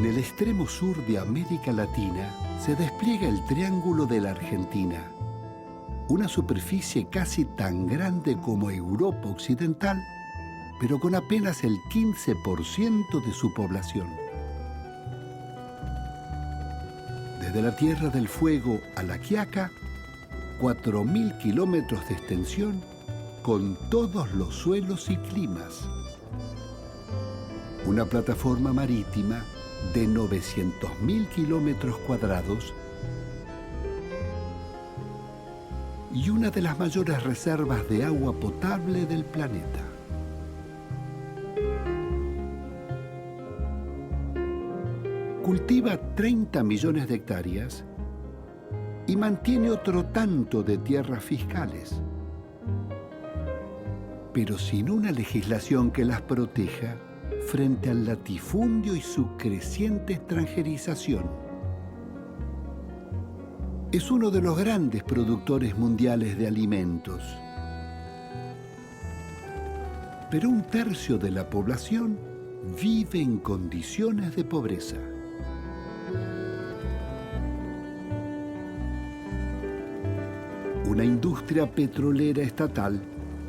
En el extremo sur de América Latina se despliega el Triángulo de la Argentina, una superficie casi tan grande como Europa Occidental, pero con apenas el 15% de su población. Desde la Tierra del Fuego a La Quiaca, 4.000 kilómetros de extensión con todos los suelos y climas. Una plataforma marítima de 900.000 kilómetros cuadrados y una de las mayores reservas de agua potable del planeta. Cultiva 30 millones de hectáreas y mantiene otro tanto de tierras fiscales, pero sin una legislación que las proteja frente al latifundio y su creciente extranjerización. Es uno de los grandes productores mundiales de alimentos, pero un tercio de la población vive en condiciones de pobreza. Una industria petrolera estatal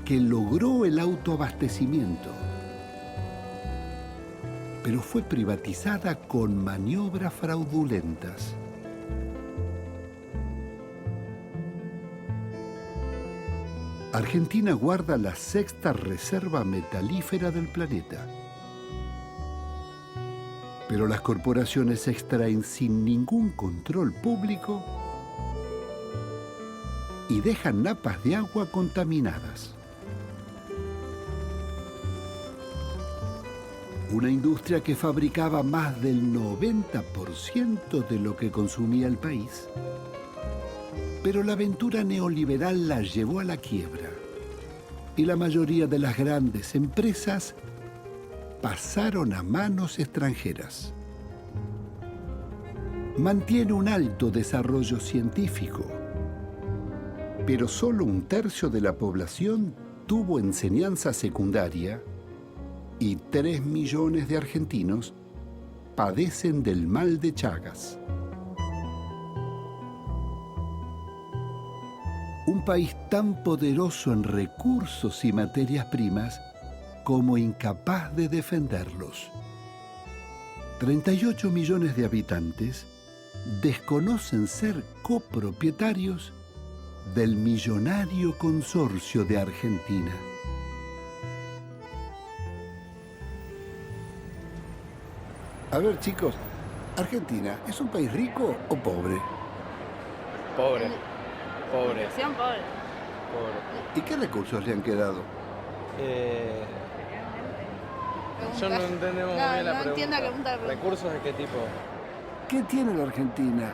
que logró el autoabastecimiento, pero fue privatizada con maniobras fraudulentas. Argentina guarda la sexta reserva metalífera del planeta, pero las corporaciones extraen sin ningún control público y dejan napas de agua contaminadas. Una industria que fabricaba más del 90% de lo que consumía el país. Pero la aventura neoliberal la llevó a la quiebra y la mayoría de las grandes empresas pasaron a manos extranjeras. Mantiene un alto desarrollo científico, pero solo un tercio de la población tuvo enseñanza secundaria y 3 millones de argentinos padecen del mal de Chagas. Un país tan poderoso en recursos y materias primas como incapaz de defenderlos. 38 millones de habitantes desconocen ser copropietarios del millonario consorcio de Argentina. A ver, chicos, ¿Argentina es un país rico o pobre? Pobre. Pobre. Población pobre. Pobre. ¿Y qué recursos le han quedado? Yo no entendemos muy bien la pregunta. Entiendo la pregunta. ¿Recursos de qué tipo? ¿Qué tiene la Argentina?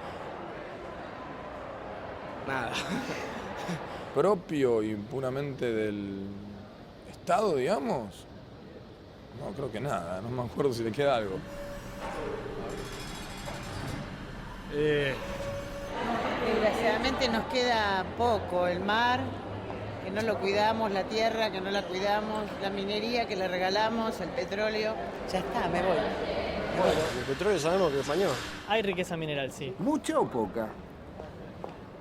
Nada. ¿Propio impunamente del Estado, digamos? No, creo que nada. No me acuerdo si le queda algo. Desgraciadamente nos queda poco, el mar, que no lo cuidamos, la tierra, que no la cuidamos, la minería, que le regalamos, el petróleo. Ya está, me voy. Bueno, el petróleo sabemos que es español. Hay riqueza mineral, sí. ¿Mucha o poca?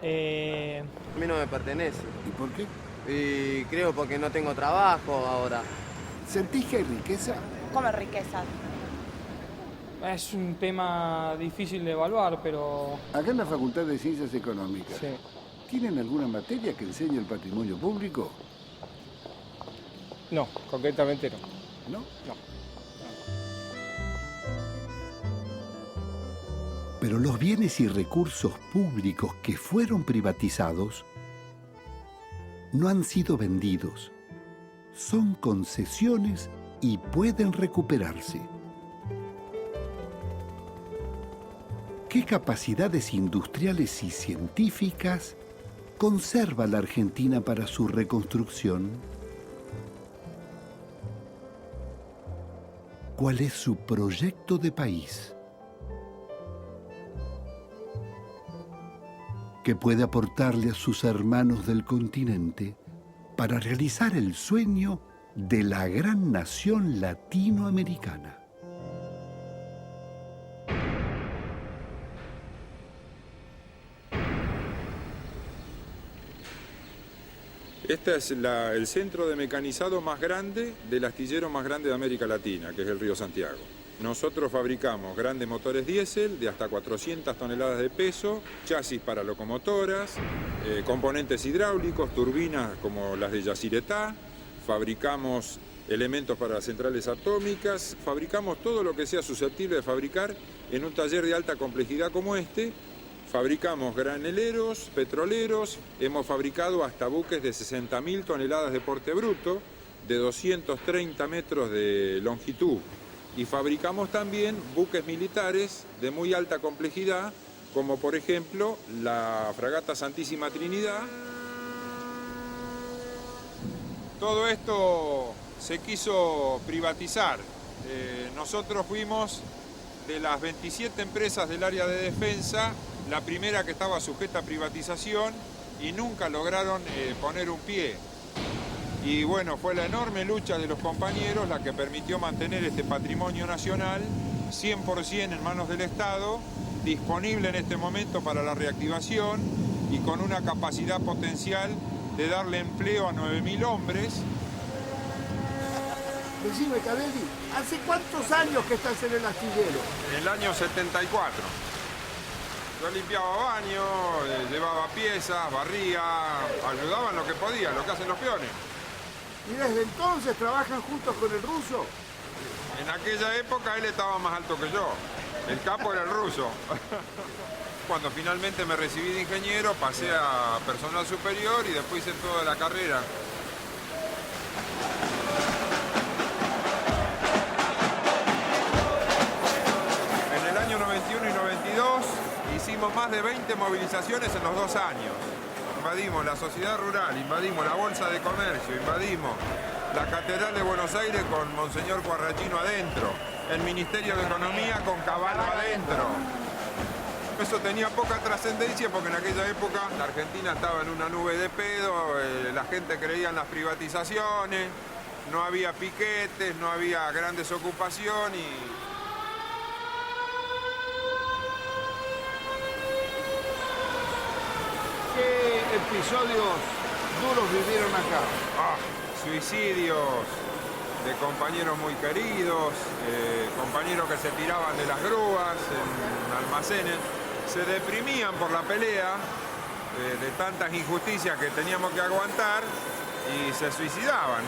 A mí no me pertenece. ¿Y por qué? Y creo porque no tengo trabajo ahora. ¿Sentís que hay riqueza? ¿Cómo riqueza? Es un tema difícil de evaluar, pero Acá en la Facultad de Ciencias Económicas, sí. ¿tienen alguna materia que enseñe el patrimonio público? No, concretamente no. ¿No? No. Pero los bienes y recursos públicos que fueron privatizados no han sido vendidos. Son concesiones y pueden recuperarse. ¿Qué capacidades industriales y científicas conserva la Argentina para su reconstrucción? ¿Cuál es su proyecto de país? ¿Qué puede aportarle a sus hermanos del continente para realizar el sueño de la gran nación latinoamericana? Este es el centro de mecanizado más grande del astillero más grande de América Latina, que es el Río Santiago. Nosotros fabricamos grandes motores diésel de hasta 400 toneladas de peso, chasis para locomotoras, componentes hidráulicos, turbinas como las de Yacyretá, fabricamos elementos para centrales atómicas, fabricamos todo lo que sea susceptible de fabricar en un taller de alta complejidad como este. Fabricamos graneleros, petroleros, hemos fabricado hasta buques de 60.000 toneladas de porte bruto, de 230 metros de longitud. Y fabricamos también buques militares de muy alta complejidad, como por ejemplo la fragata Santísima Trinidad. Todo esto se quiso privatizar. Nosotros fuimos de las 27 empresas del área de defensa, la primera que estaba sujeta a privatización y nunca lograron poner un pie. Y bueno, fue la enorme lucha de los compañeros la que permitió mantener este patrimonio nacional 100% en manos del Estado, disponible en este momento para la reactivación y con una capacidad potencial de darle empleo a 9.000 hombres. Decime, Cadelli, ¿hace cuántos años que estás en el astillero? En el año 74. Yo limpiaba baños, llevaba piezas, barría, ayudaba en lo que podía, lo que hacen los peones. ¿Y desde entonces trabajan juntos con el ruso? En aquella época él estaba más alto que yo. El capo era el ruso. Cuando finalmente me recibí de ingeniero, pasé a personal superior y después hice toda la carrera. En el año 91 y 92 hicimos más de 20 movilizaciones en los 2 años. Invadimos la sociedad rural, invadimos la Bolsa de Comercio, invadimos la Catedral de Buenos Aires con Monseñor Guarrachino adentro, el Ministerio de Economía con Cavallo adentro. Eso tenía poca trascendencia porque en aquella época la Argentina estaba en una nube de pedo, la gente creía en las privatizaciones, no había piquetes, no había gran desocupación y... ¿Qué episodios duros vivieron acá? Suicidios de compañeros muy queridos, compañeros que se tiraban de las grúas en almacenes, se deprimían por la pelea de tantas injusticias que teníamos que aguantar y se suicidaban.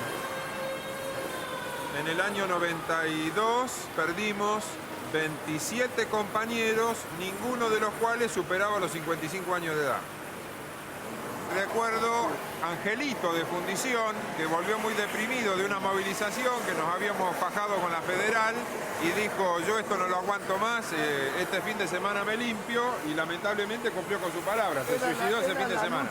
En el año 92 perdimos 27 compañeros, ninguno de los cuales superaba los 55 años de edad. Recuerdo Angelito de Fundición, que volvió muy deprimido de una movilización que nos habíamos fajado con la Federal y dijo, yo esto no lo aguanto más, este fin de semana me limpio, y lamentablemente cumplió con su palabra, se suicidó ese fin de semana.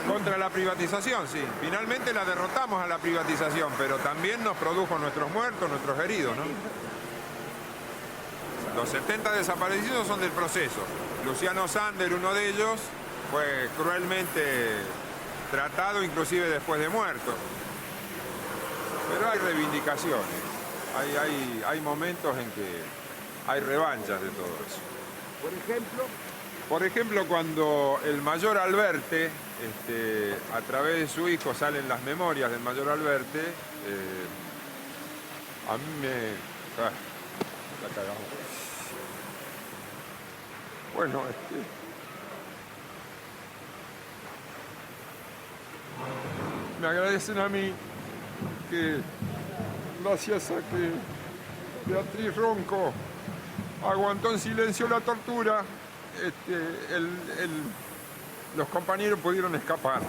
Contra la privatización, sí. Finalmente la derrotamos a la privatización, pero también nos produjo nuestros muertos, nuestros heridos, ¿no? Los 70 desaparecidos son del proceso. Luciano Sander, uno de ellos, fue cruelmente tratado, inclusive después de muerto. Pero hay reivindicaciones, hay momentos en que hay revanchas de todo eso. ¿Por ejemplo? Por ejemplo, cuando el mayor Alberte, a través de su hijo salen las memorias del mayor Alberte, a mí me... la cagamos. Bueno, me agradecen a mí que gracias a que Beatriz Ronco aguantó en silencio la tortura, los compañeros pudieron escapar.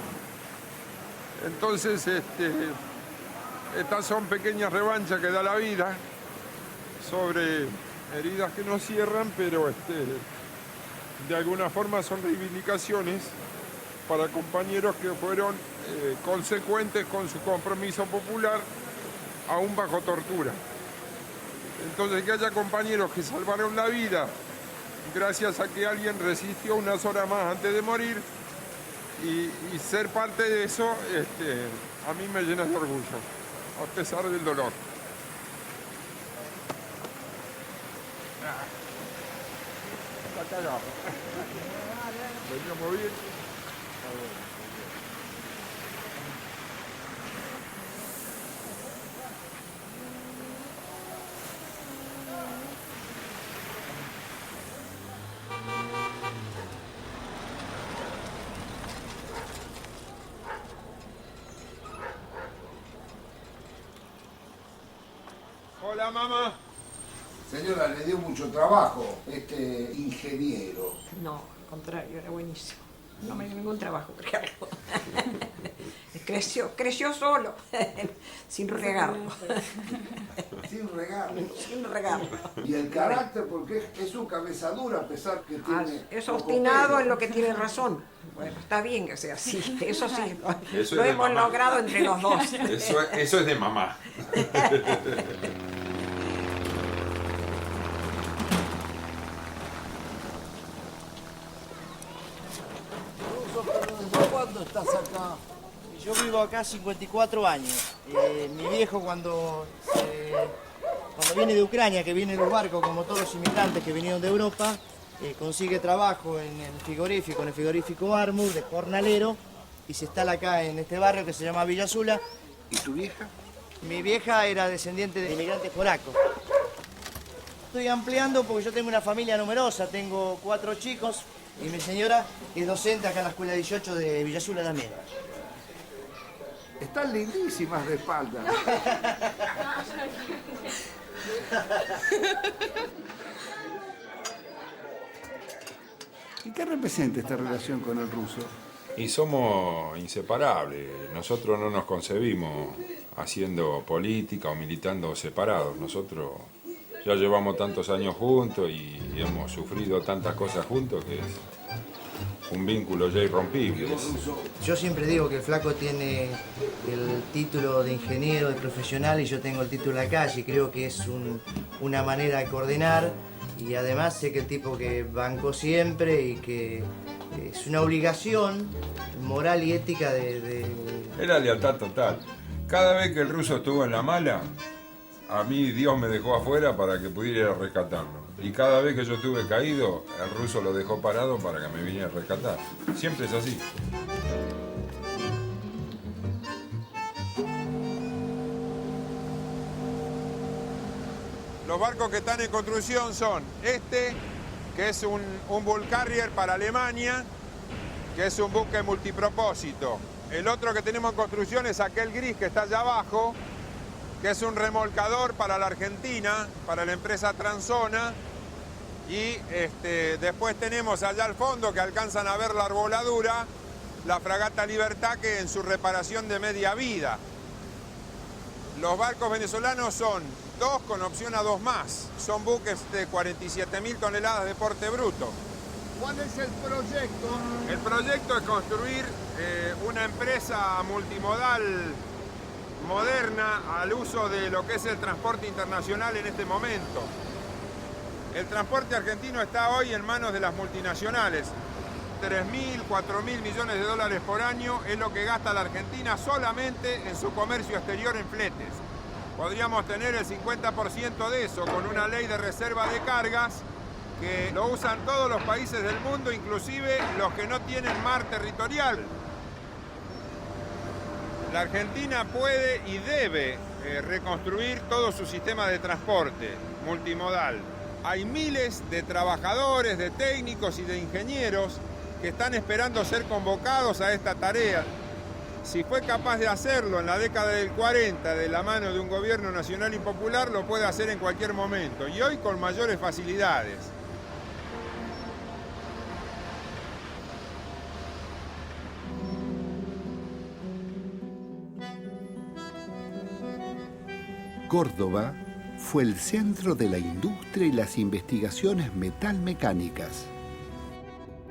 Entonces, estas son pequeñas revanchas que da la vida sobre heridas que no cierran, pero de alguna forma son reivindicaciones para compañeros que fueron consecuentes con su compromiso popular, aún bajo tortura. Entonces, que haya compañeros que salvaron la vida gracias a que alguien resistió unas horas más antes de morir y ser parte de eso, a mí me llena de orgullo, a pesar del dolor. Está cagado. Veníamos bien. Hola, mamá. Señora, le dio mucho trabajo este ingeniero. No, al contrario, era buenísimo. No me dio ningún trabajo crearlo. Creció solo, sin regarlo. Sin regarlo. Sin regarlo. Y el carácter, porque es su cabeza dura, a pesar que tiene... Es obstinado en lo que tiene razón. Bueno, está bien que sea así, eso sí, lo hemos logrado entre los dos. Eso es de mamá. ¿Desde cuándo estás acá? Yo vivo acá 54 años. Mi viejo cuando viene de Ucrania, que viene en los barcos, como todos los inmigrantes que vinieron de Europa, consigue trabajo en el frigorífico Armour de jornalero y se instala acá en este barrio que se llama Villa Sula. ¿Y tu vieja? Mi vieja era descendiente de inmigrantes polacos. Estoy ampliando porque yo tengo una familia numerosa, tengo 4 chicos y mi señora es docente acá en la Escuela 18 de Villa Sula también. Están lindísimas de espalda. ¿Y qué representa esta relación con el ruso? Y somos inseparables. Nosotros no nos concebimos haciendo política o militando separados. Nosotros ya llevamos tantos años juntos y hemos sufrido tantas cosas juntos que es un vínculo ya irrompible. Yo siempre digo que el flaco tiene el título de ingeniero, de profesional, y yo tengo el título de la calle. Creo que es una manera de coordinar, y además sé que el tipo que bancó siempre y que es una obligación moral y ética de... Era lealtad total. Cada vez que el ruso estuvo en la mala, a mí Dios me dejó afuera para que pudiera ir a rescatarlo. Y cada vez que yo estuve caído, el ruso lo dejó parado para que me viniera a rescatar. Siempre es así. Los barcos que están en construcción son este, que es un Bull Carrier para Alemania, que es un buque multipropósito. El otro que tenemos en construcción es aquel gris que está allá abajo, que es un remolcador para la Argentina, para la empresa Transona. Y después tenemos allá al fondo, que alcanzan a ver la arboladura, la fragata Libertad, que en su reparación de media vida. Los barcos venezolanos son 2 con opción a 2 más. Son buques de 47.000 toneladas de porte bruto. ¿Cuál es el proyecto? El proyecto es construir una empresa multimodal moderna al uso de lo que es el transporte internacional en este momento. El transporte argentino está hoy en manos de las multinacionales. 3.000, 4.000 millones de dólares por año es lo que gasta la Argentina solamente en su comercio exterior en fletes. Podríamos tener el 50% de eso con una ley de reserva de cargas que lo usan todos los países del mundo, inclusive los que no tienen mar territorial. La Argentina puede y debe reconstruir todo su sistema de transporte multimodal. Hay miles de trabajadores, de técnicos y de ingenieros que están esperando ser convocados a esta tarea. Si fue capaz de hacerlo en la década del 40 de la mano de un gobierno nacional y popular, lo puede hacer en cualquier momento y hoy con mayores facilidades. Córdoba fue el centro de la industria y las investigaciones metalmecánicas.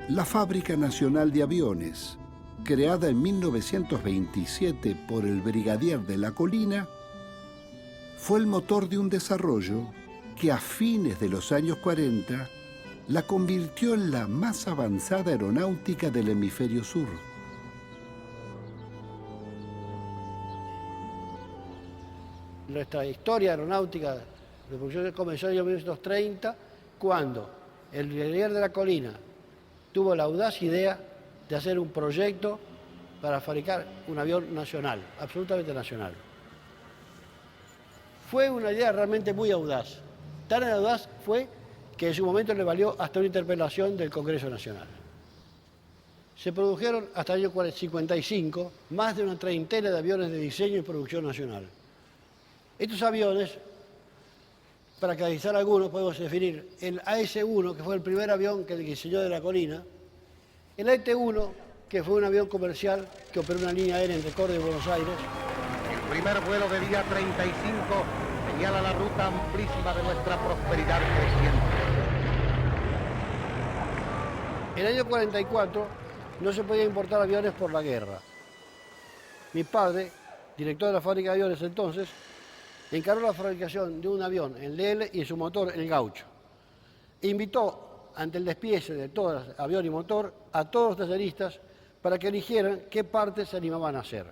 La Fábrica Nacional de Aviones, creada en 1927 por el brigadier de la Colina, fue el motor de un desarrollo que a fines de los años 40 la convirtió en la más avanzada aeronáutica del hemisferio sur. Nuestra historia aeronáutica de producción comenzó en 1930, cuando el brigadier de la Colina tuvo la audaz idea de hacer un proyecto para fabricar un avión nacional, absolutamente nacional. Fue una idea realmente muy audaz. Tan audaz fue que en su momento le valió hasta una interpelación del Congreso Nacional. Se produjeron hasta el año 55 más de una treintena de aviones de diseño y producción nacional. Estos aviones Para caracterizar algunos podemos definir el AS-1, que fue el primer avión que diseñó de la Colina, el AT-1, que fue un avión comercial que operó una línea aérea entre Córdoba y Buenos Aires. El primer vuelo de día 35 señala la ruta amplísima de nuestra prosperidad creciente. En el año 44 no se podía importar aviones por la guerra. Mi padre, director de la fábrica de aviones entonces, encargó la fabricación de un avión, el DL, y su motor, el Gaucho. E invitó, ante el despiece de todo avión y motor, a todos los talleristas para que eligieran qué partes se animaban a hacer.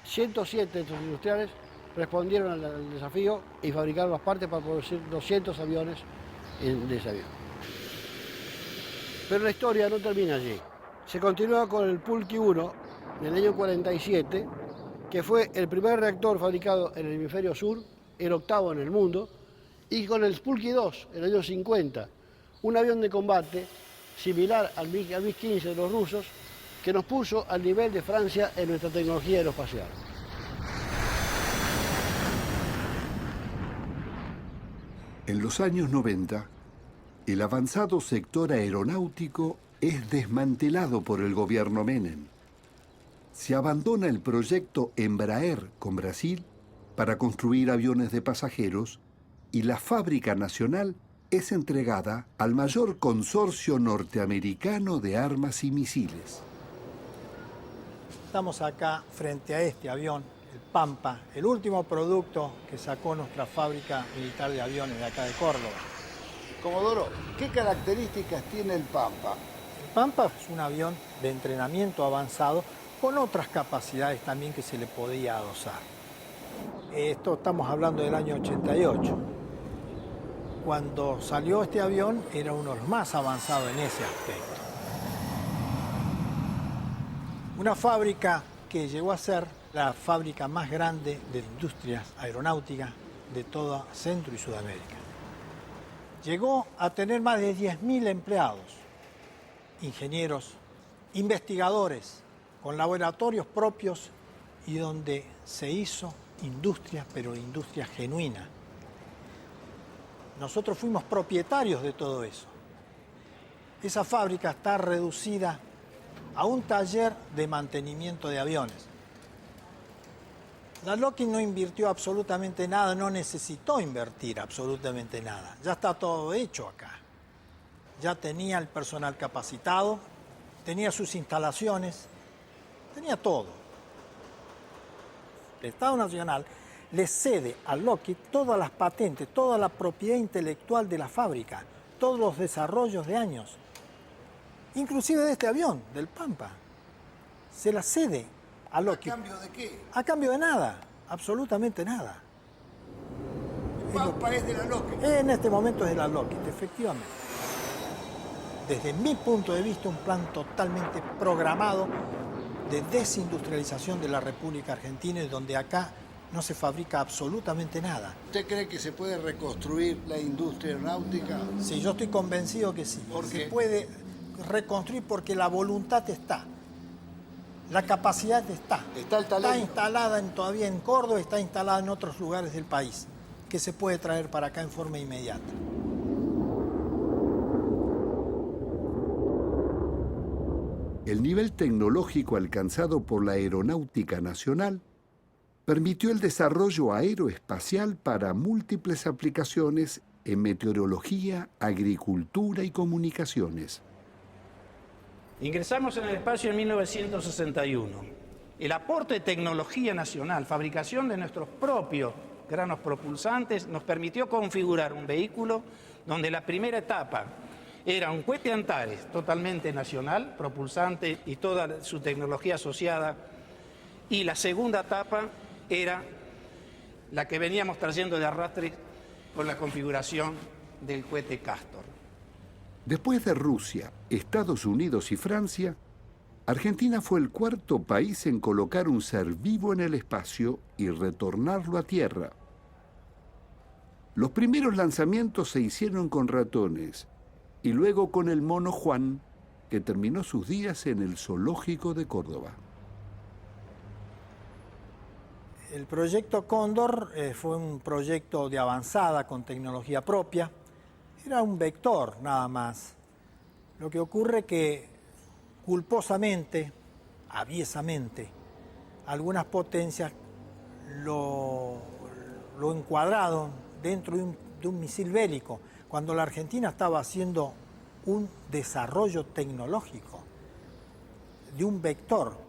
107 de estos industriales respondieron al desafío y fabricaron las partes para producir 200 aviones de ese avión. Pero la historia no termina allí. Se continúa con el Pulqui 1 en el año 47, que fue el primer reactor fabricado en el hemisferio sur, el octavo en el mundo, y con el Pulqui 2 en el año 50, un avión de combate similar al MiG-15 de los rusos, que nos puso al nivel de Francia en nuestra tecnología aeroespacial. En los años 90, el avanzado sector aeronáutico es desmantelado por el gobierno Menem. Se abandona el proyecto Embraer con Brasil para construir aviones de pasajeros y la fábrica nacional es entregada al mayor consorcio norteamericano de armas y misiles. Estamos acá frente a este avión, el Pampa, el último producto que sacó nuestra fábrica militar de aviones de acá de Córdoba. Comodoro, ¿qué características tiene el Pampa? El Pampa es un avión de entrenamiento avanzado con otras capacidades también que se le podía adosar. Esto estamos hablando del año 88. Cuando salió este avión era uno de los más avanzados en ese aspecto. Una fábrica que llegó a ser la fábrica más grande de industrias aeronáuticas de toda Centro y Sudamérica. Llegó a tener más de 10.000 empleados, ingenieros, investigadores, con laboratorios propios y donde se hizo industria, pero industria genuina. Nosotros fuimos propietarios de todo eso. Esa fábrica está reducida a un taller de mantenimiento de aviones. La Lockheed no invirtió absolutamente nada, no necesitó invertir absolutamente nada. Ya está todo hecho acá. Ya tenía el personal capacitado, tenía sus instalaciones, tenía todo. El Estado Nacional le cede a Lockheed todas las patentes, toda la propiedad intelectual de la fábrica, todos los desarrollos de años, inclusive de este avión, del Pampa. Se la cede a Lockheed. ¿A cambio de qué? A cambio de nada, absolutamente nada. El Pampa es de la Lockheed. En este momento es de la Lockheed, efectivamente. Desde mi punto de vista, un plan totalmente programado de desindustrialización de la República Argentina, donde acá no se fabrica absolutamente nada. ¿Usted cree que se puede reconstruir la industria aeronáutica? Sí, yo estoy convencido que sí. ¿Por qué? Se puede reconstruir porque la voluntad está. La capacidad está. Está el talento. Está instalada todavía en Córdoba, está instalada en otros lugares del país, que se puede traer para acá en forma inmediata. El nivel tecnológico alcanzado por la aeronáutica nacional permitió el desarrollo aeroespacial para múltiples aplicaciones en meteorología, agricultura y comunicaciones. Ingresamos en el espacio en 1961. El aporte de tecnología nacional, fabricación de nuestros propios granos propulsantes, nos permitió configurar un vehículo donde la primera etapa era un cohete Antares totalmente nacional, propulsante y toda su tecnología asociada, y la segunda etapa era la que veníamos trayendo de arrastre con la configuración del cohete Castor. Después de Rusia, Estados Unidos y Francia, Argentina fue el cuarto país en colocar un ser vivo en el espacio y retornarlo a tierra. Los primeros lanzamientos se hicieron con ratones y luego con el mono Juan, que terminó sus días en el zoológico de Córdoba. El proyecto Cóndor fue un proyecto de avanzada con tecnología propia. Era un vector nada más. Lo que ocurre que culposamente, aviesamente, algunas potencias lo encuadraron dentro de un misil bélico, cuando la Argentina estaba haciendo un desarrollo tecnológico de un vector.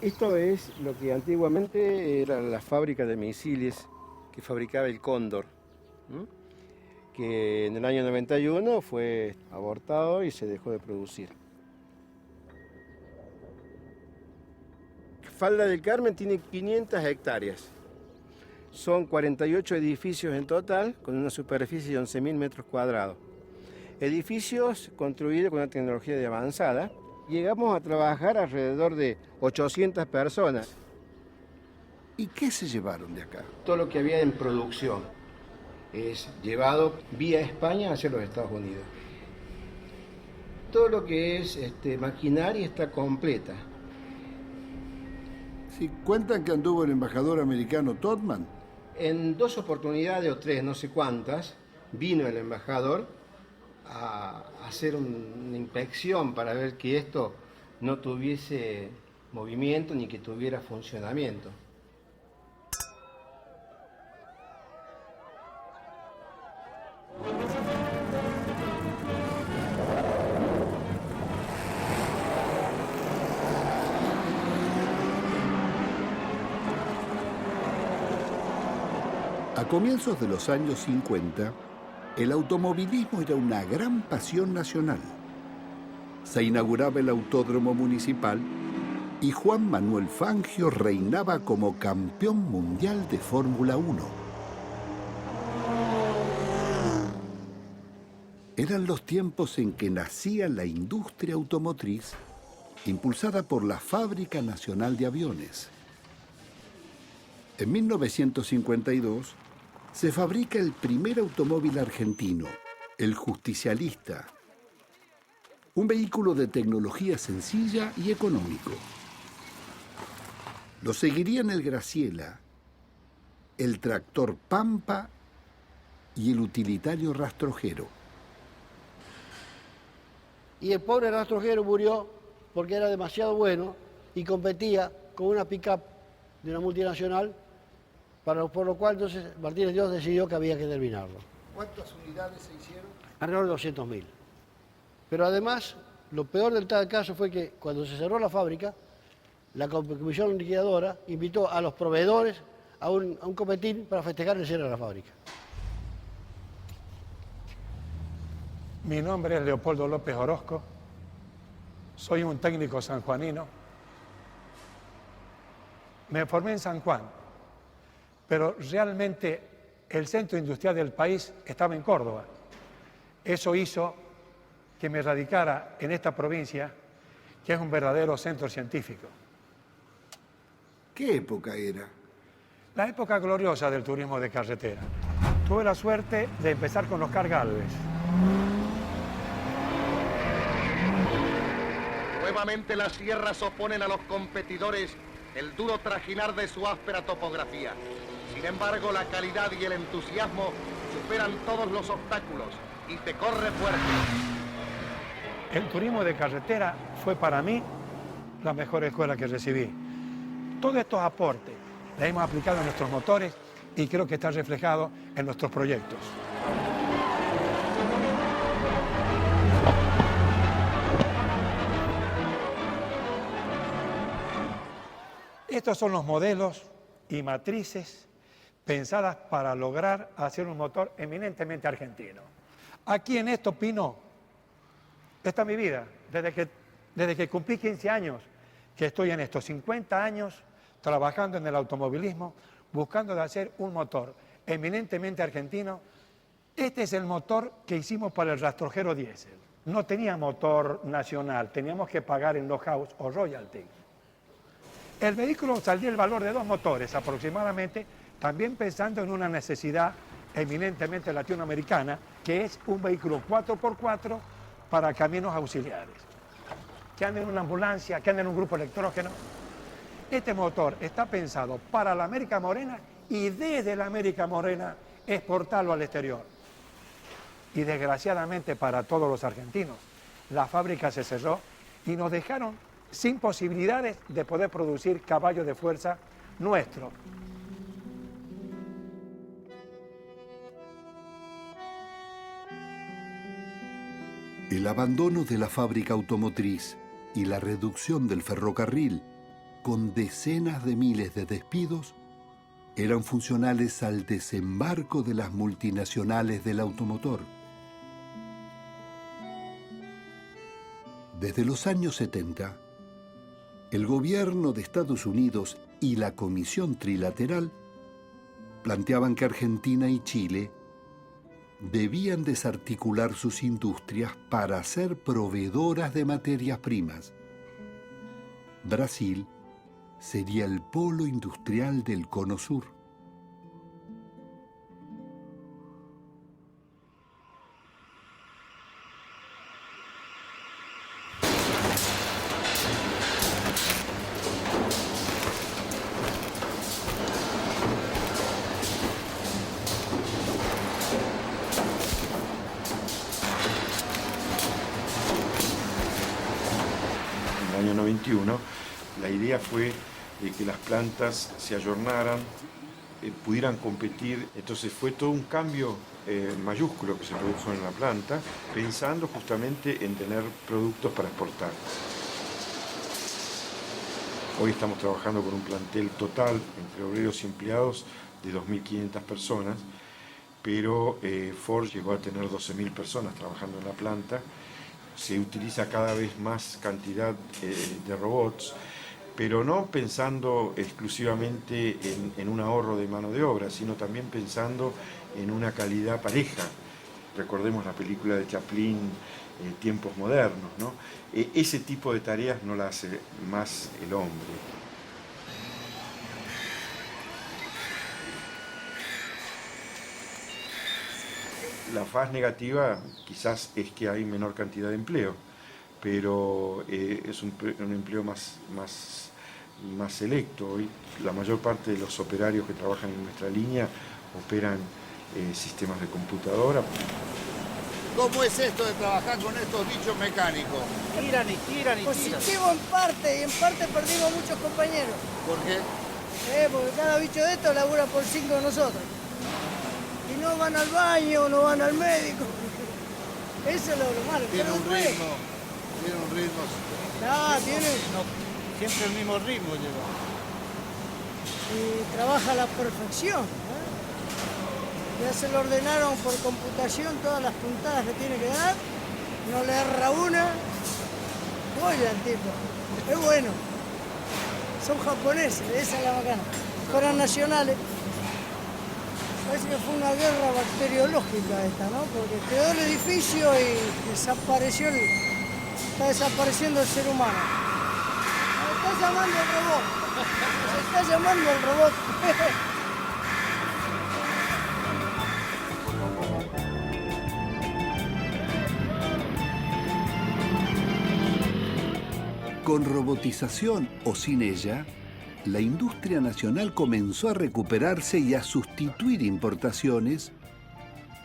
Esto es lo que antiguamente era la fábrica de misiles que fabricaba el Cóndor, que en el año 91 fue abortado y se dejó de producir. Falda del Carmen tiene 500 hectáreas. Son 48 edificios en total, con una superficie de 11.000 metros cuadrados. Edificios construidos con una tecnología de avanzada. Llegamos a trabajar alrededor de 800 personas. ¿Y qué se llevaron de acá? Todo lo que había en producción es llevado vía España hacia los Estados Unidos. Todo lo que es maquinaria está completa. Si cuentan que anduvo el embajador americano Todman. En 2 oportunidades o 3, no sé cuántas, vino el embajador a hacer una inspección para ver que esto no tuviese movimiento ni que tuviera funcionamiento. A comienzos de los años 50, el automovilismo era una gran pasión nacional. Se inauguraba el autódromo municipal y Juan Manuel Fangio reinaba como campeón mundial de Fórmula 1. Eran los tiempos en que nacía la industria automotriz, impulsada por la Fábrica Nacional de Aviones. En 1952, se fabrica el primer automóvil argentino, el Justicialista, un vehículo de tecnología sencilla y económico. Lo seguirían el Graciela, el tractor Pampa y el utilitario rastrojero. Y el pobre rastrojero murió porque era demasiado bueno y competía con una pick-up de una multinacional, por lo cual entonces Martínez Dios decidió que había que terminarlo. ¿Cuántas unidades se hicieron? Alrededor de 200.000. Pero además, lo peor del tal caso fue que cuando se cerró la fábrica, la comisión liquidadora invitó a los proveedores a un copetín para festejar el cierre de la fábrica. Mi nombre es Leopoldo López Orozco, soy un técnico sanjuanino. Me formé en San Juan, pero realmente el centro industrial del país estaba en Córdoba. Eso hizo que me radicara en esta provincia, que es un verdadero centro científico. ¿Qué época era? La época gloriosa del turismo de carretera. Tuve la suerte de empezar con Oscar Gálvez. Nuevamente las sierras oponen a los competidores el duro trajinar de su áspera topografía. Sin embargo, la calidad y el entusiasmo superan todos los obstáculos y te corre fuerte. El turismo de carretera fue para mí la mejor escuela que recibí. Todos estos aportes los hemos aplicado en nuestros motores y creo que está reflejado en nuestros proyectos. Estos son los modelos y matrices pensadas para lograr hacer un motor eminentemente argentino. Aquí en esto, Pino, esta es mi vida. Desde que cumplí 15 años que estoy en estos 50 años trabajando en el automovilismo, buscando de hacer un motor eminentemente argentino. Este es el motor que hicimos para el rastrojero diésel. No tenía motor nacional, teníamos que pagar el know-how o royalty. El vehículo saldría el valor de 2 motores aproximadamente, también pensando en una necesidad eminentemente latinoamericana, que es un vehículo 4x4 para caminos auxiliares. que ande en una ambulancia, que ande en un grupo electrógeno. Este motor está pensado para la América Morena y desde la América Morena exportarlo al exterior. Y desgraciadamente para todos los argentinos, la fábrica se cerró y nos dejaron sin posibilidades de poder producir caballos de fuerza nuestros. El abandono de la fábrica automotriz y la reducción del ferrocarril, con decenas de miles de despidos, eran funcionales al desembarco de las multinacionales del automotor. Desde los años 70, el gobierno de Estados Unidos y la Comisión Trilateral planteaban que Argentina y Chile debían desarticular sus industrias para ser proveedoras de materias primas. Brasil sería el polo industrial del Cono Sur. En el año 91, la idea fue de que las plantas se ayornaran, pudieran competir. Entonces fue todo un cambio mayúsculo que se produjo en la planta, pensando justamente en tener productos para exportar. Hoy estamos trabajando con un plantel total, entre obreros y empleados, de 2.500 personas, pero Ford llegó a tener 12.000 personas trabajando en la planta. Se utiliza cada vez más cantidad de robots, pero no pensando exclusivamente en un ahorro de mano de obra, sino también pensando en una calidad pareja. Recordemos la película de Chaplin, Tiempos Modernos, ¿no? Ese tipo de tareas no la hace más el hombre. La faz negativa quizás es que hay menor cantidad de empleo, pero es un empleo más selecto. Hoy la mayor parte de los operarios que trabajan en nuestra línea operan sistemas de computadora. ¿Cómo es esto de trabajar con estos bichos mecánicos? Tiran y tiran y tiran. Positivo en parte, y en parte perdimos muchos compañeros. ¿Por qué? Porque cada bicho de estos labura por 5 de nosotros. Y no van al baño, no van al médico. Eso es lo malo. Tiene un ritmo. Siempre el mismo ritmo lleva. Y trabaja a la perfección. Ya se lo ordenaron por computación todas las puntadas que tiene que dar. No le erra una. Joya el tipo. Es bueno. Son japoneses, esa es la bacana. Fueron nacionales. Parece que fue una guerra bacteriológica esta, ¿no? Porque quedó el edificio y está desapareciendo el ser humano. Se está llamando el robot. Se está llamando el robot. Con robotización o sin ella, la industria nacional comenzó a recuperarse y a sustituir importaciones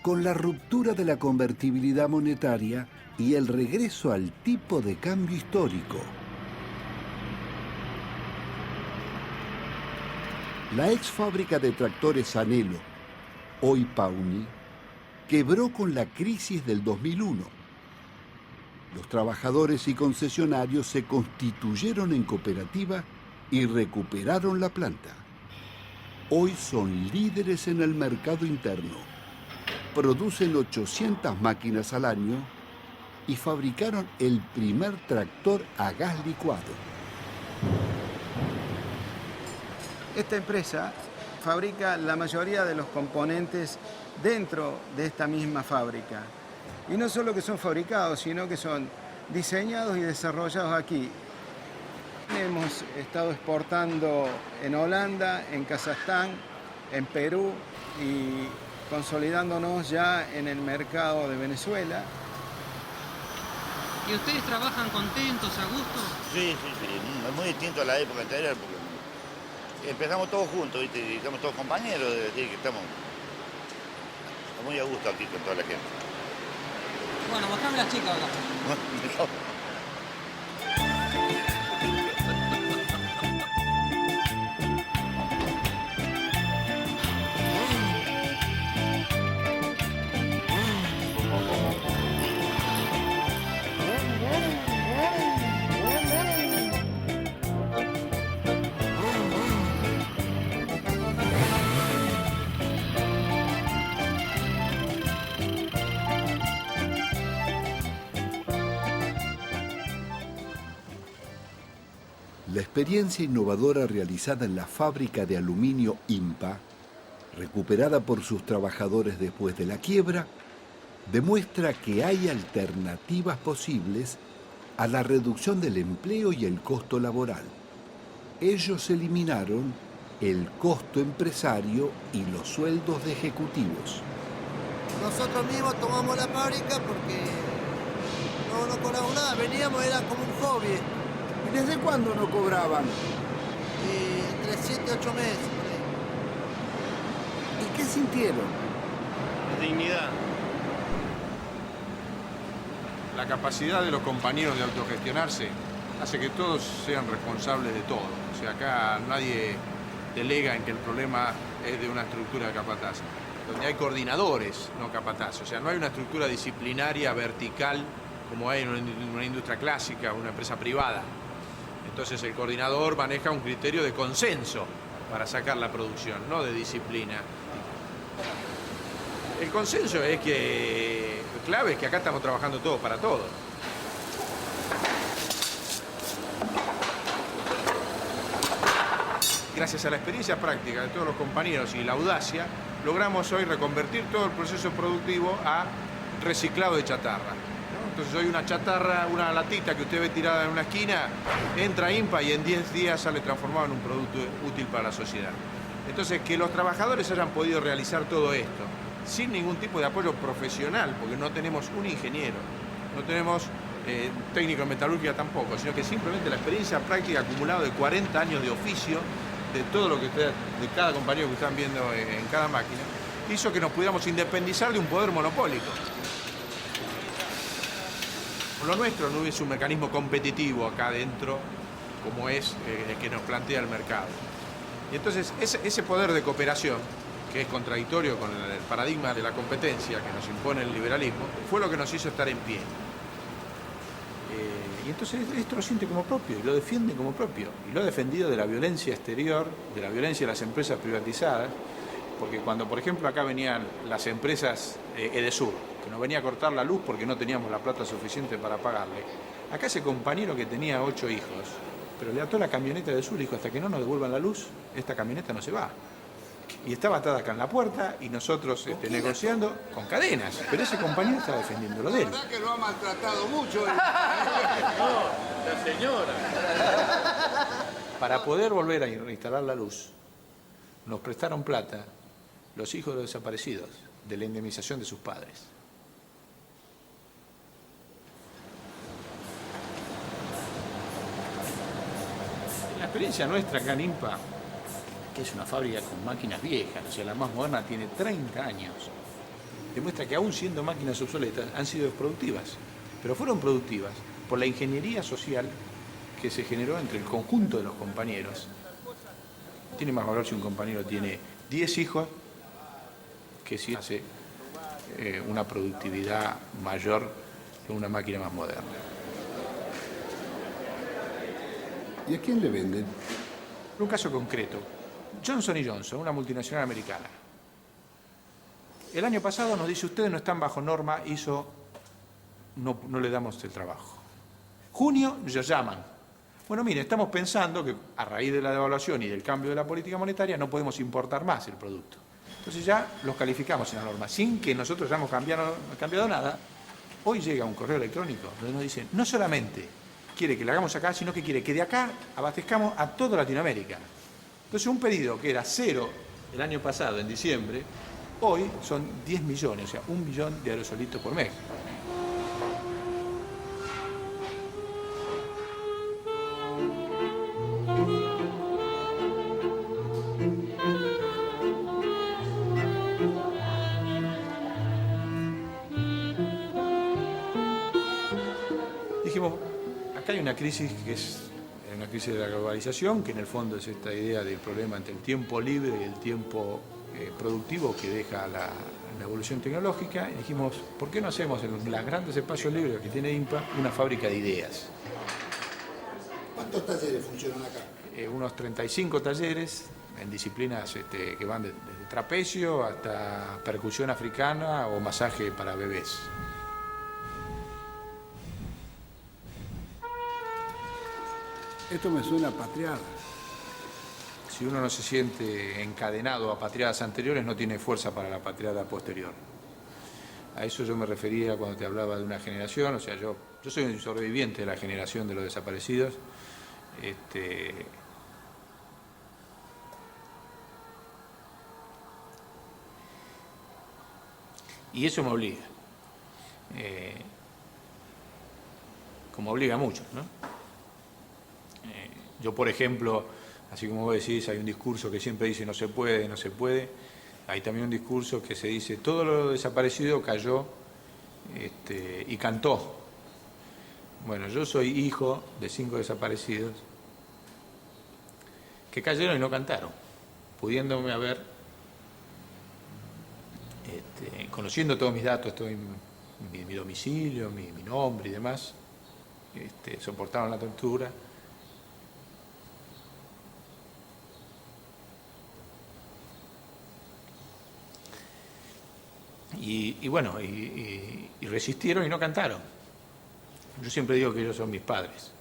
con la ruptura de la convertibilidad monetaria y el regreso al tipo de cambio histórico. La ex fábrica de tractores Anelo, hoy Pauni, quebró con la crisis del 2001. Los trabajadores y concesionarios se constituyeron en cooperativa y recuperaron la planta. Hoy son líderes en el mercado interno. Producen 800 máquinas al año y fabricaron el primer tractor a gas licuado. Esta empresa fabrica la mayoría de los componentes dentro de esta misma fábrica. Y no solo que son fabricados, sino que son diseñados y desarrollados aquí. Hemos estado exportando en Holanda, en Kazajstán, en Perú y consolidándonos ya en el mercado de Venezuela. ¿Y ustedes trabajan contentos, a gusto? Sí. Es muy distinto a la época anterior porque empezamos todos juntos, ¿viste? Y estamos todos compañeros, es decir, que estamos muy a gusto aquí con toda la gente. Bueno, mostrame las chicas acá. La experiencia innovadora realizada en la fábrica de aluminio IMPA, recuperada por sus trabajadores después de la quiebra, demuestra que hay alternativas posibles a la reducción del empleo y el costo laboral. Ellos eliminaron el costo empresario y los sueldos de ejecutivos. Nosotros mismos tomamos la fábrica porque no cobramos nada, veníamos, era como un hobby. ¿Y desde cuándo no cobraban? Entre 7 y 8 meses. ¿Y qué sintieron? Dignidad. La capacidad de los compañeros de autogestionarse hace que todos sean responsables de todo. O sea, acá nadie delega en que el problema es de una estructura de capataz. Donde hay coordinadores, no capataz. O sea, no hay una estructura disciplinaria vertical como hay en una industria clásica, una empresa privada. Entonces el coordinador maneja un criterio de consenso para sacar la producción, no de disciplina. El consenso es que clave es que acá estamos trabajando todos para todos. Gracias a la experiencia práctica de todos los compañeros y la audacia, logramos hoy reconvertir todo el proceso productivo a reciclado de chatarra. Entonces hoy una chatarra, una latita que usted ve tirada en una esquina, entra a IMPA y en 10 días sale transformado en un producto útil para la sociedad. Entonces que los trabajadores hayan podido realizar todo esto sin ningún tipo de apoyo profesional, porque no tenemos un ingeniero, no tenemos técnico en metalurgia tampoco, sino que simplemente la experiencia práctica acumulada de 40 años de oficio, de todo lo que ustedes, de cada compañero que están viendo en cada máquina, hizo que nos pudiéramos independizar de un poder monopólico. Lo nuestro no es un mecanismo competitivo acá adentro, como es el que nos plantea el mercado. Y entonces ese poder de cooperación, que es contradictorio con el paradigma de la competencia que nos impone el liberalismo, fue lo que nos hizo estar en pie. Y entonces esto lo siente como propio y lo defiende como propio. Y lo ha defendido de la violencia exterior, de la violencia de las empresas privatizadas, porque cuando, por ejemplo, acá venían las empresas Edesur, que nos venía a cortar la luz porque no teníamos la plata suficiente para pagarle, acá ese compañero que tenía 8 hijos, pero le ató la camioneta de Edesur y dijo, hasta que no nos devuelvan la luz, esta camioneta no se va. Y estaba atada acá en la puerta y nosotros negociando con cadenas. Pero ese compañero estaba defendiendo lo de él. La verdad que lo ha maltratado mucho. No, la señora. Para poder volver a instalar la luz, nos prestaron plata los hijos de los desaparecidos de la indemnización de sus padres. La experiencia nuestra acá en IMPA, que es una fábrica con máquinas viejas, o sea, la más moderna tiene 30 años, demuestra que aún siendo máquinas obsoletas han sido productivas, pero fueron productivas por la ingeniería social que se generó entre el conjunto de los compañeros. Tiene más valor si un compañero tiene 10 hijos que si hace una productividad mayor que una máquina más moderna. ¿Y a quién le venden? Un caso concreto. Johnson & Johnson, una multinacional americana. El año pasado nos dice, ustedes no están bajo norma ISO, no le damos el trabajo. Junio ya llaman. Bueno, mire, estamos pensando que a raíz de la devaluación y del cambio de la política monetaria no podemos importar más el producto. Entonces ya los calificamos en la norma, sin que nosotros hayamos cambiado nada. Hoy llega un correo electrónico donde nos dicen, no solamente quiere que lo hagamos acá, sino que quiere que de acá abastezcamos a toda Latinoamérica. Entonces un pedido que era 0 el año pasado, en diciembre, hoy son 10 millones, o sea, 1 millón de aerosolitos por mes. acá hay una crisis que es una crisis de la globalización, que en el fondo es esta idea del problema entre el tiempo libre y el tiempo productivo que deja la evolución tecnológica. Y dijimos, ¿por qué no hacemos en los grandes espacios libres que tiene INPA una fábrica de ideas? ¿Cuántos talleres funcionan acá? Unos 35 talleres en disciplinas que van desde trapecio hasta percusión africana o masaje para bebés. Esto me suena a patriada. Si uno no se siente encadenado a patriadas anteriores, no tiene fuerza para la patriada posterior. A eso yo me refería cuando te hablaba de una generación. O sea, yo soy un sobreviviente de la generación de los desaparecidos. Y eso me obliga. Como obliga a muchos, ¿no? Yo, por ejemplo, así como vos decís, hay un discurso que siempre dice no se puede, no se puede. Hay también un discurso que se dice todo lo desaparecido cayó y cantó. Bueno, yo soy hijo de 5 desaparecidos que cayeron y no cantaron, pudiéndome haber, conociendo todos mis datos, todo mi domicilio, mi nombre y demás, soportaron la tortura. Y bueno, y resistieron y no cantaron. Yo siempre digo que ellos son mis padres.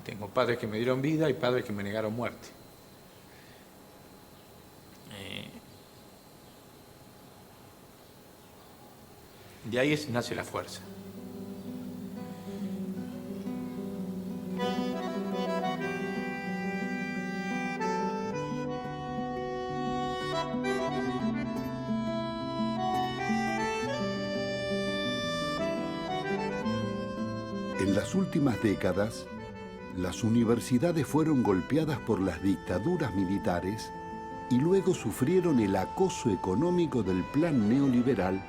Tengo padres que me dieron vida y padres que me negaron muerte. De ahí nace la fuerza. En las últimas décadas, las universidades fueron golpeadas por las dictaduras militares y luego sufrieron el acoso económico del plan neoliberal,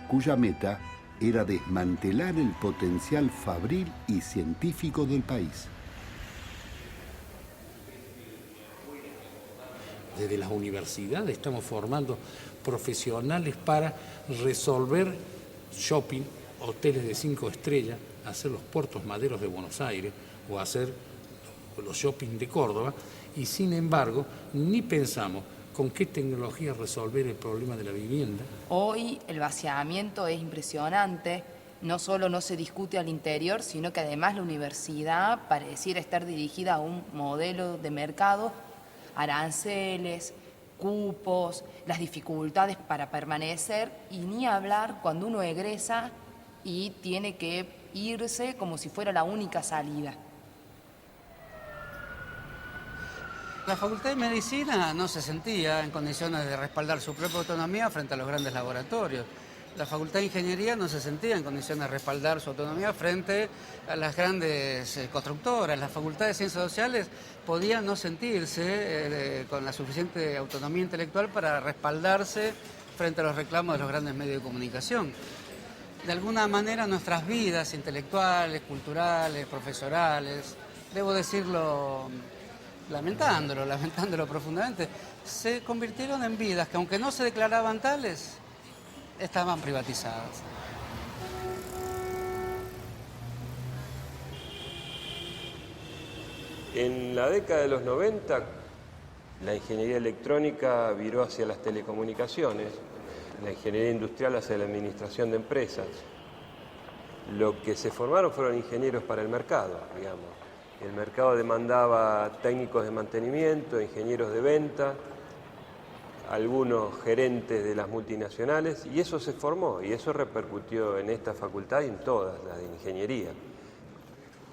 cuya meta era desmantelar el potencial fabril y científico del país. Desde las universidades estamos formando profesionales para resolver shopping, hoteles de 5 estrellas, hacer los puertos maderos de Buenos Aires o hacer los shopping de Córdoba, y sin embargo ni pensamos con qué tecnología resolver el problema de la vivienda. Hoy el vaciamiento es impresionante, no solo no se discute al interior, sino que además la universidad pareciera estar dirigida a un modelo de mercado, aranceles, cupos, las dificultades para permanecer, y ni hablar cuando uno egresa y tiene que irse como si fuera la única salida. La Facultad de Medicina no se sentía en condiciones de respaldar su propia autonomía frente a los grandes laboratorios. La Facultad de Ingeniería no se sentía en condiciones de respaldar su autonomía frente a las grandes constructoras. La Facultad de Ciencias Sociales podía no sentirse con la suficiente autonomía intelectual para respaldarse frente a los reclamos de los grandes medios de comunicación. De alguna manera nuestras vidas intelectuales, culturales, profesorales, debo decirlo lamentándolo profundamente, se convirtieron en vidas que, aunque no se declaraban tales, estaban privatizadas. En la década de los 90, la ingeniería electrónica viró hacia las telecomunicaciones, la ingeniería industrial hacia la administración de empresas. Lo que se formaron fueron ingenieros para el mercado, digamos. El mercado demandaba técnicos de mantenimiento, ingenieros de venta, algunos gerentes de las multinacionales, y eso se formó, y eso repercutió en esta facultad y en todas las de ingeniería.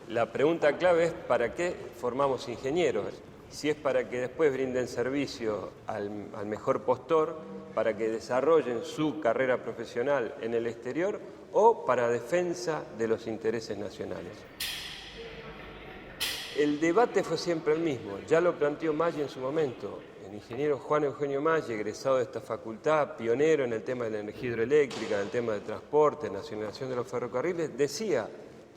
La pregunta clave es ¿para qué formamos ingenieros? Si es para que después brinden servicio al mejor postor, para que desarrollen su carrera profesional en el exterior, o para defensa de los intereses nacionales. El debate fue siempre el mismo, ya lo planteó Maggi en su momento. El ingeniero Juan Eugenio Maggi, egresado de esta facultad, pionero en el tema de la energía hidroeléctrica, en el tema del transporte, nacionalización de los ferrocarriles, decía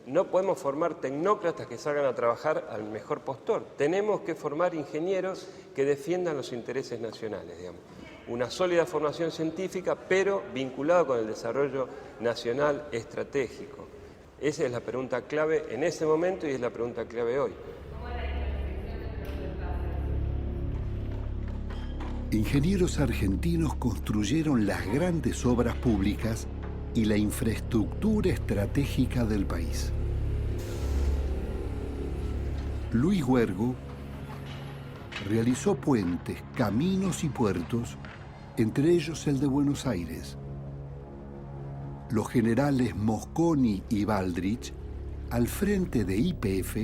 No podemos formar tecnócratas que salgan a trabajar al mejor postor. Tenemos que formar ingenieros que defiendan los intereses nacionales, digamos. Una sólida formación científica, pero vinculada con el desarrollo nacional estratégico. Esa es la pregunta clave en ese momento y es la pregunta clave hoy. Ingenieros argentinos construyeron las grandes obras públicas y la infraestructura estratégica del país. Luis Huergo realizó puentes, caminos y puertos, entre ellos el de Buenos Aires. Los generales Mosconi y Baldrich, al frente de YPF,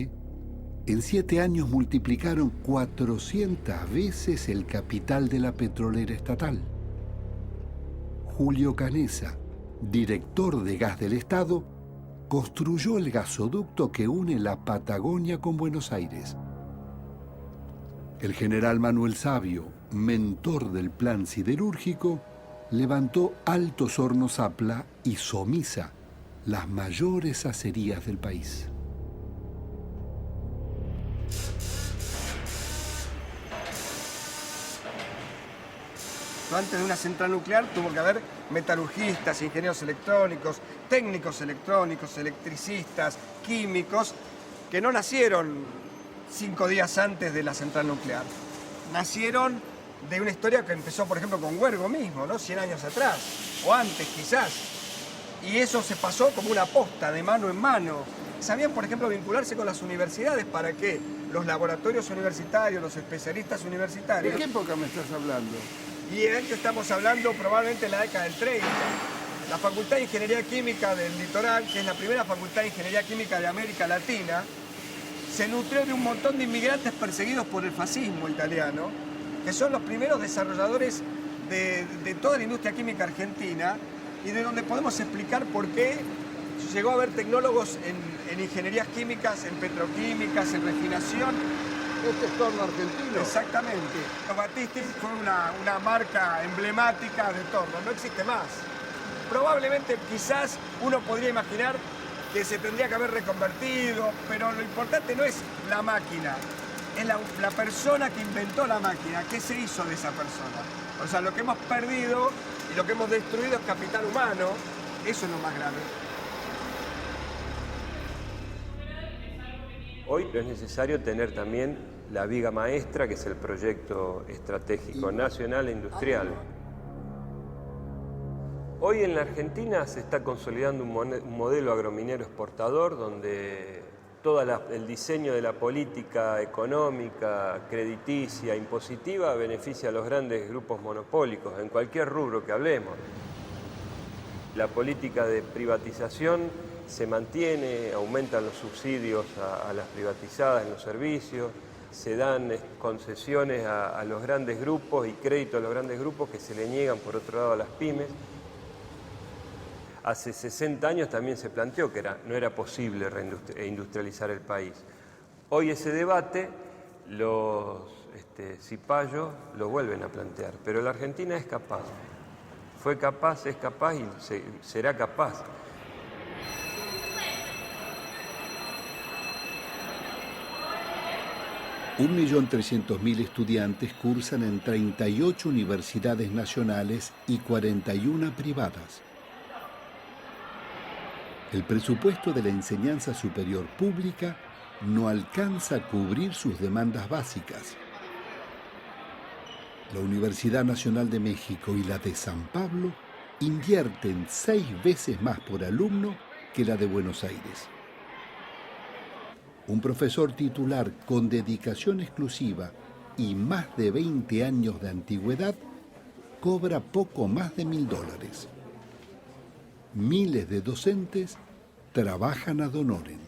en 7 años multiplicaron 400 veces el capital de la petrolera estatal. Julio Canessa, director de Gas del Estado, construyó el gasoducto que une la Patagonia con Buenos Aires. El general Manuel Savio, mentor del plan siderúrgico, levantó Altos Hornos Zapla y Somisa, las mayores acerías del país. Antes de una central nuclear tuvo que haber metalurgistas, ingenieros electrónicos, técnicos electrónicos, electricistas, químicos, que no nacieron 5 días antes de la central nuclear. Nacieron de una historia que empezó, por ejemplo, con Huergo mismo, ¿no? 100 años atrás, o antes quizás. Y eso se pasó como una posta, de mano en mano. Sabían, por ejemplo, vincularse con las universidades para que los laboratorios universitarios, los especialistas universitarios... ¿De qué época me estás hablando? Y de esto estamos hablando probablemente en la década del 30. La Facultad de Ingeniería Química del Litoral, que es la primera facultad de Ingeniería Química de América Latina, se nutrió de un montón de inmigrantes perseguidos por el fascismo italiano, que son los primeros desarrolladores de toda la industria química argentina y de donde podemos explicar por qué llegó a haber tecnólogos en ingenierías químicas, en petroquímicas, en refinación. Este es Torno argentino. Exactamente. Battisti fue una marca emblemática de Torno, no existe más. Probablemente, quizás, uno podría imaginar que se tendría que haber reconvertido, pero lo importante no es la máquina, es la persona que inventó la máquina, qué se hizo de esa persona. O sea, lo que hemos perdido y lo que hemos destruido es capital humano, eso es lo más grave. Hoy es necesario tener también la viga maestra, que es el proyecto estratégico nacional e industrial. Hoy en la Argentina se está consolidando un modelo agrominero exportador donde todo el diseño de la política económica, crediticia, impositiva, beneficia a los grandes grupos monopólicos, en cualquier rubro que hablemos. La política de privatización se mantiene, aumentan los subsidios a las privatizadas en los servicios, se dan concesiones a los grandes grupos y créditos a los grandes grupos que se le niegan por otro lado a las pymes. Hace 60 años también se planteó que no era posible reindustrializar el país. Hoy ese debate los cipayos lo vuelven a plantear, pero la Argentina es capaz. Fue capaz, es capaz y será capaz. $1.300.000 estudiantes cursan en 38 universidades nacionales y 41 privadas. El presupuesto de la enseñanza superior pública no alcanza a cubrir sus demandas básicas. La Universidad Nacional de México y la de San Pablo invierten 6 veces más por alumno que la de Buenos Aires. Un profesor titular con dedicación exclusiva y más de 20 años de antigüedad cobra poco más de $1.000. Miles de docentes trabajan ad honorem.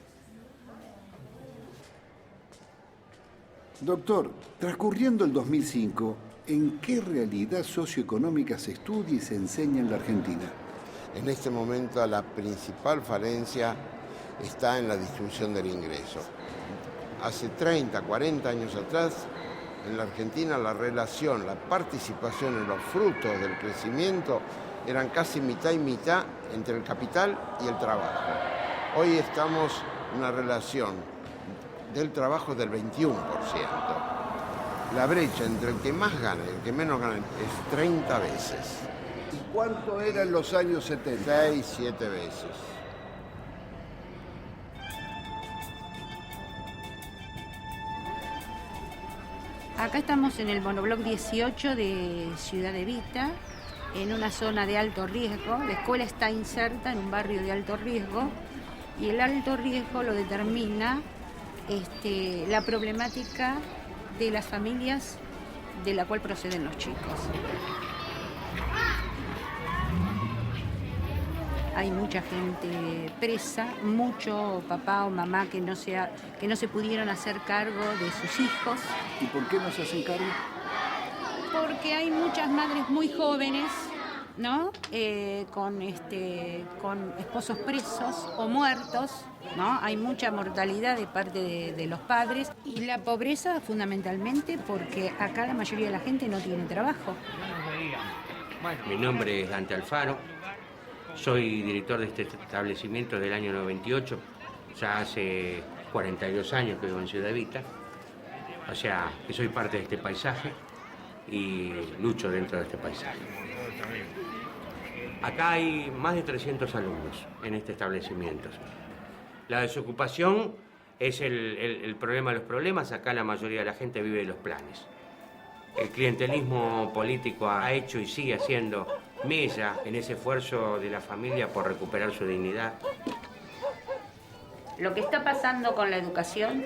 Doctor, transcurriendo el 2005, ¿en qué realidad socioeconómica se estudia y se enseña en la Argentina? En este momento la principal falencia está en la distribución del ingreso. Hace 30, 40 años atrás, en la Argentina la relación, la participación en los frutos del crecimiento eran casi mitad y mitad entre el capital y el trabajo. Hoy estamos en una relación del trabajo del 21%. La brecha entre el que más gana y el que menos gana es 30 veces. ¿Y cuánto era en los años 70? 6, 7 veces. Acá estamos en el monobloc 18 de Ciudad Evita, en una zona de alto riesgo. La escuela está inserta en un barrio de alto riesgo y el alto riesgo lo determina la problemática de las familias de la cual proceden los chicos. Hay mucha gente presa, mucho papá o mamá que no se pudieron hacer cargo de sus hijos. ¿Y por qué no se hacen cargo? Porque hay muchas madres muy jóvenes, ¿no? Con esposos presos o muertos, ¿no? Hay mucha mortalidad de parte de los padres. Y la pobreza fundamentalmente porque acá la mayoría de la gente no tiene trabajo. Mi nombre es Dante Alfaro. Soy director de este establecimiento desde el año 98, ya hace 42 años que vivo en Ciudad Evita, o sea, que soy parte de este paisaje y lucho dentro de este paisaje. Acá hay más de 300 alumnos en este establecimiento. La desocupación es el problema de los problemas, acá la mayoría de la gente vive de los planes. El clientelismo político ha hecho y sigue haciendo mella en ese esfuerzo de la familia por recuperar su dignidad. Lo que está pasando con la educación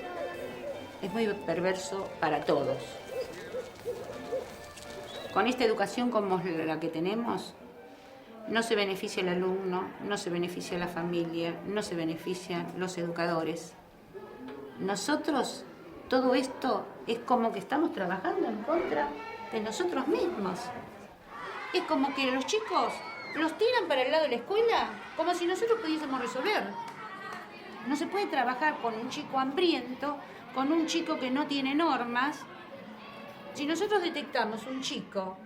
es muy perverso para todos. Con esta educación como la que tenemos, no se beneficia el alumno, no se beneficia la familia, no se benefician los educadores. Nosotros, todo esto es como que estamos trabajando en contra de nosotros mismos. Es como que los chicos los tiran para el lado de la escuela como si nosotros pudiésemos resolver. No se puede trabajar con un chico hambriento, con un chico que no tiene normas. Si nosotros detectamos un chico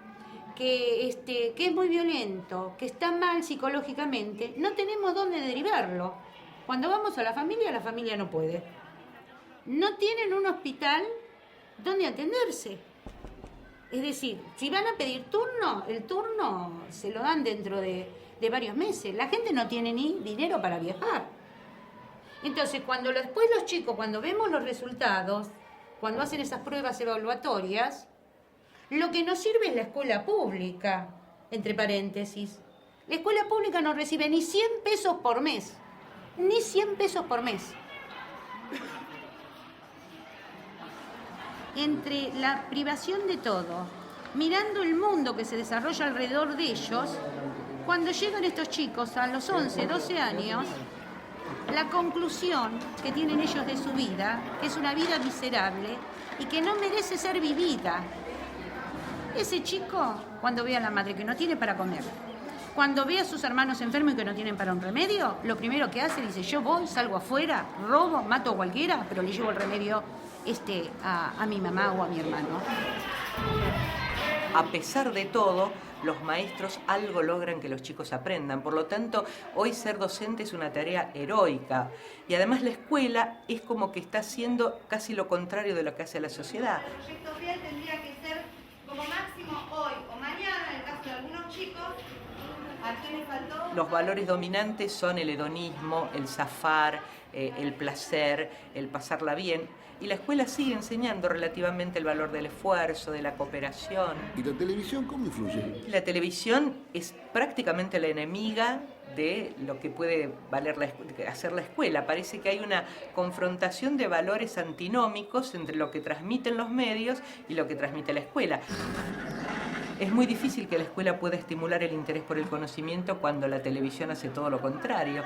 que es muy violento, que está mal psicológicamente, no tenemos dónde derivarlo. Cuando vamos a la familia no puede. No tienen un hospital donde atenderse. Es decir, si van a pedir turno, el turno se lo dan dentro de varios meses. La gente no tiene ni dinero para viajar. Entonces, después los chicos, cuando vemos los resultados, cuando hacen esas pruebas evaluatorias, lo que nos sirve es la escuela pública, entre paréntesis. La escuela pública no recibe ni 100 pesos por mes. Ni 100 pesos por mes. Entre la privación de todo, mirando el mundo que se desarrolla alrededor de ellos, cuando llegan estos chicos a los 11, 12 años, la conclusión que tienen ellos de su vida, que es una vida miserable y que no merece ser vivida. Ese chico, cuando ve a la madre que no tiene para comer, cuando ve a sus hermanos enfermos y que no tienen para un remedio, lo primero que hace, dice, yo voy, salgo afuera, robo, mato a cualquiera, pero le llevo el remedio a mi mamá o a mi hermano. A pesar de todo, los maestros algo logran que los chicos aprendan. Por lo tanto, hoy ser docente es una tarea heroica. Y además la escuela es como que está haciendo casi lo contrario de lo que hace la sociedad. El proyecto FIAL tendría que ser como máximo hoy o mañana, en el caso de algunos chicos. ¿A quién le faltó? Los valores dominantes son el hedonismo, el zafar, el placer, el pasarla bien. Y la escuela sigue enseñando relativamente el valor del esfuerzo, de la cooperación. ¿Y la televisión cómo influye? La televisión es prácticamente la enemiga de lo que puede hacer la escuela. Parece que hay una confrontación de valores antinómicos entre lo que transmiten los medios y lo que transmite la escuela. Es muy difícil que la escuela pueda estimular el interés por el conocimiento cuando la televisión hace todo lo contrario.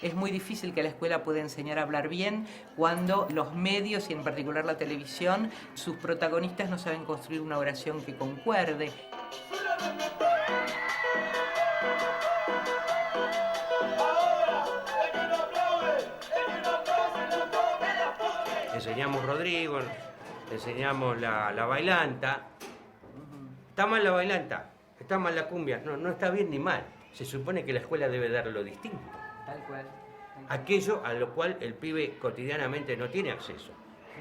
Es muy difícil que la escuela pueda enseñar a hablar bien cuando los medios, y en particular la televisión, sus protagonistas no saben construir una oración que concuerde. Enseñamos Rodrigo, enseñamos la bailanta. ¿Está mal la bailanta? está mal la cumbia. No, no está bien ni mal. Se supone que la escuela debe dar lo distinto. Tal cual. Aquello a lo cual el pibe cotidianamente no tiene acceso.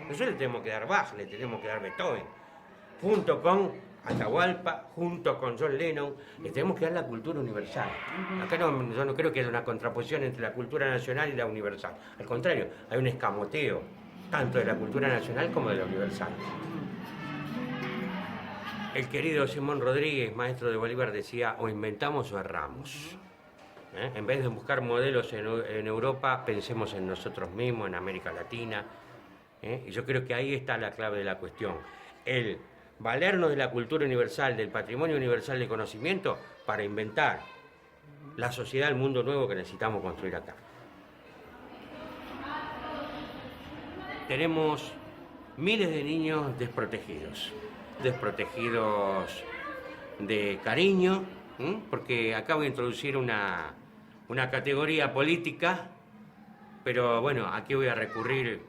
Nosotros le tenemos que dar Bach, le tenemos que dar Beethoven, junto con Atahualpa, junto con John Lennon, le tenemos que dar la cultura universal. Acá yo no creo que haya una contraposición entre la cultura nacional y la universal. Al contrario, hay un escamoteo, tanto de la cultura nacional como de la universal. El querido Simón Rodríguez, maestro de Bolívar, decía, o inventamos o erramos. En vez de buscar modelos en Europa, pensemos en nosotros mismos, en América Latina. Y yo creo que ahí está la clave de la cuestión. El valernos de la cultura universal, del patrimonio universal de conocimiento, para inventar la sociedad, el mundo nuevo que necesitamos construir acá. Tenemos miles de niños desprotegidos de cariño, porque acá voy a introducir una categoría política, pero bueno, aquí voy a recurrir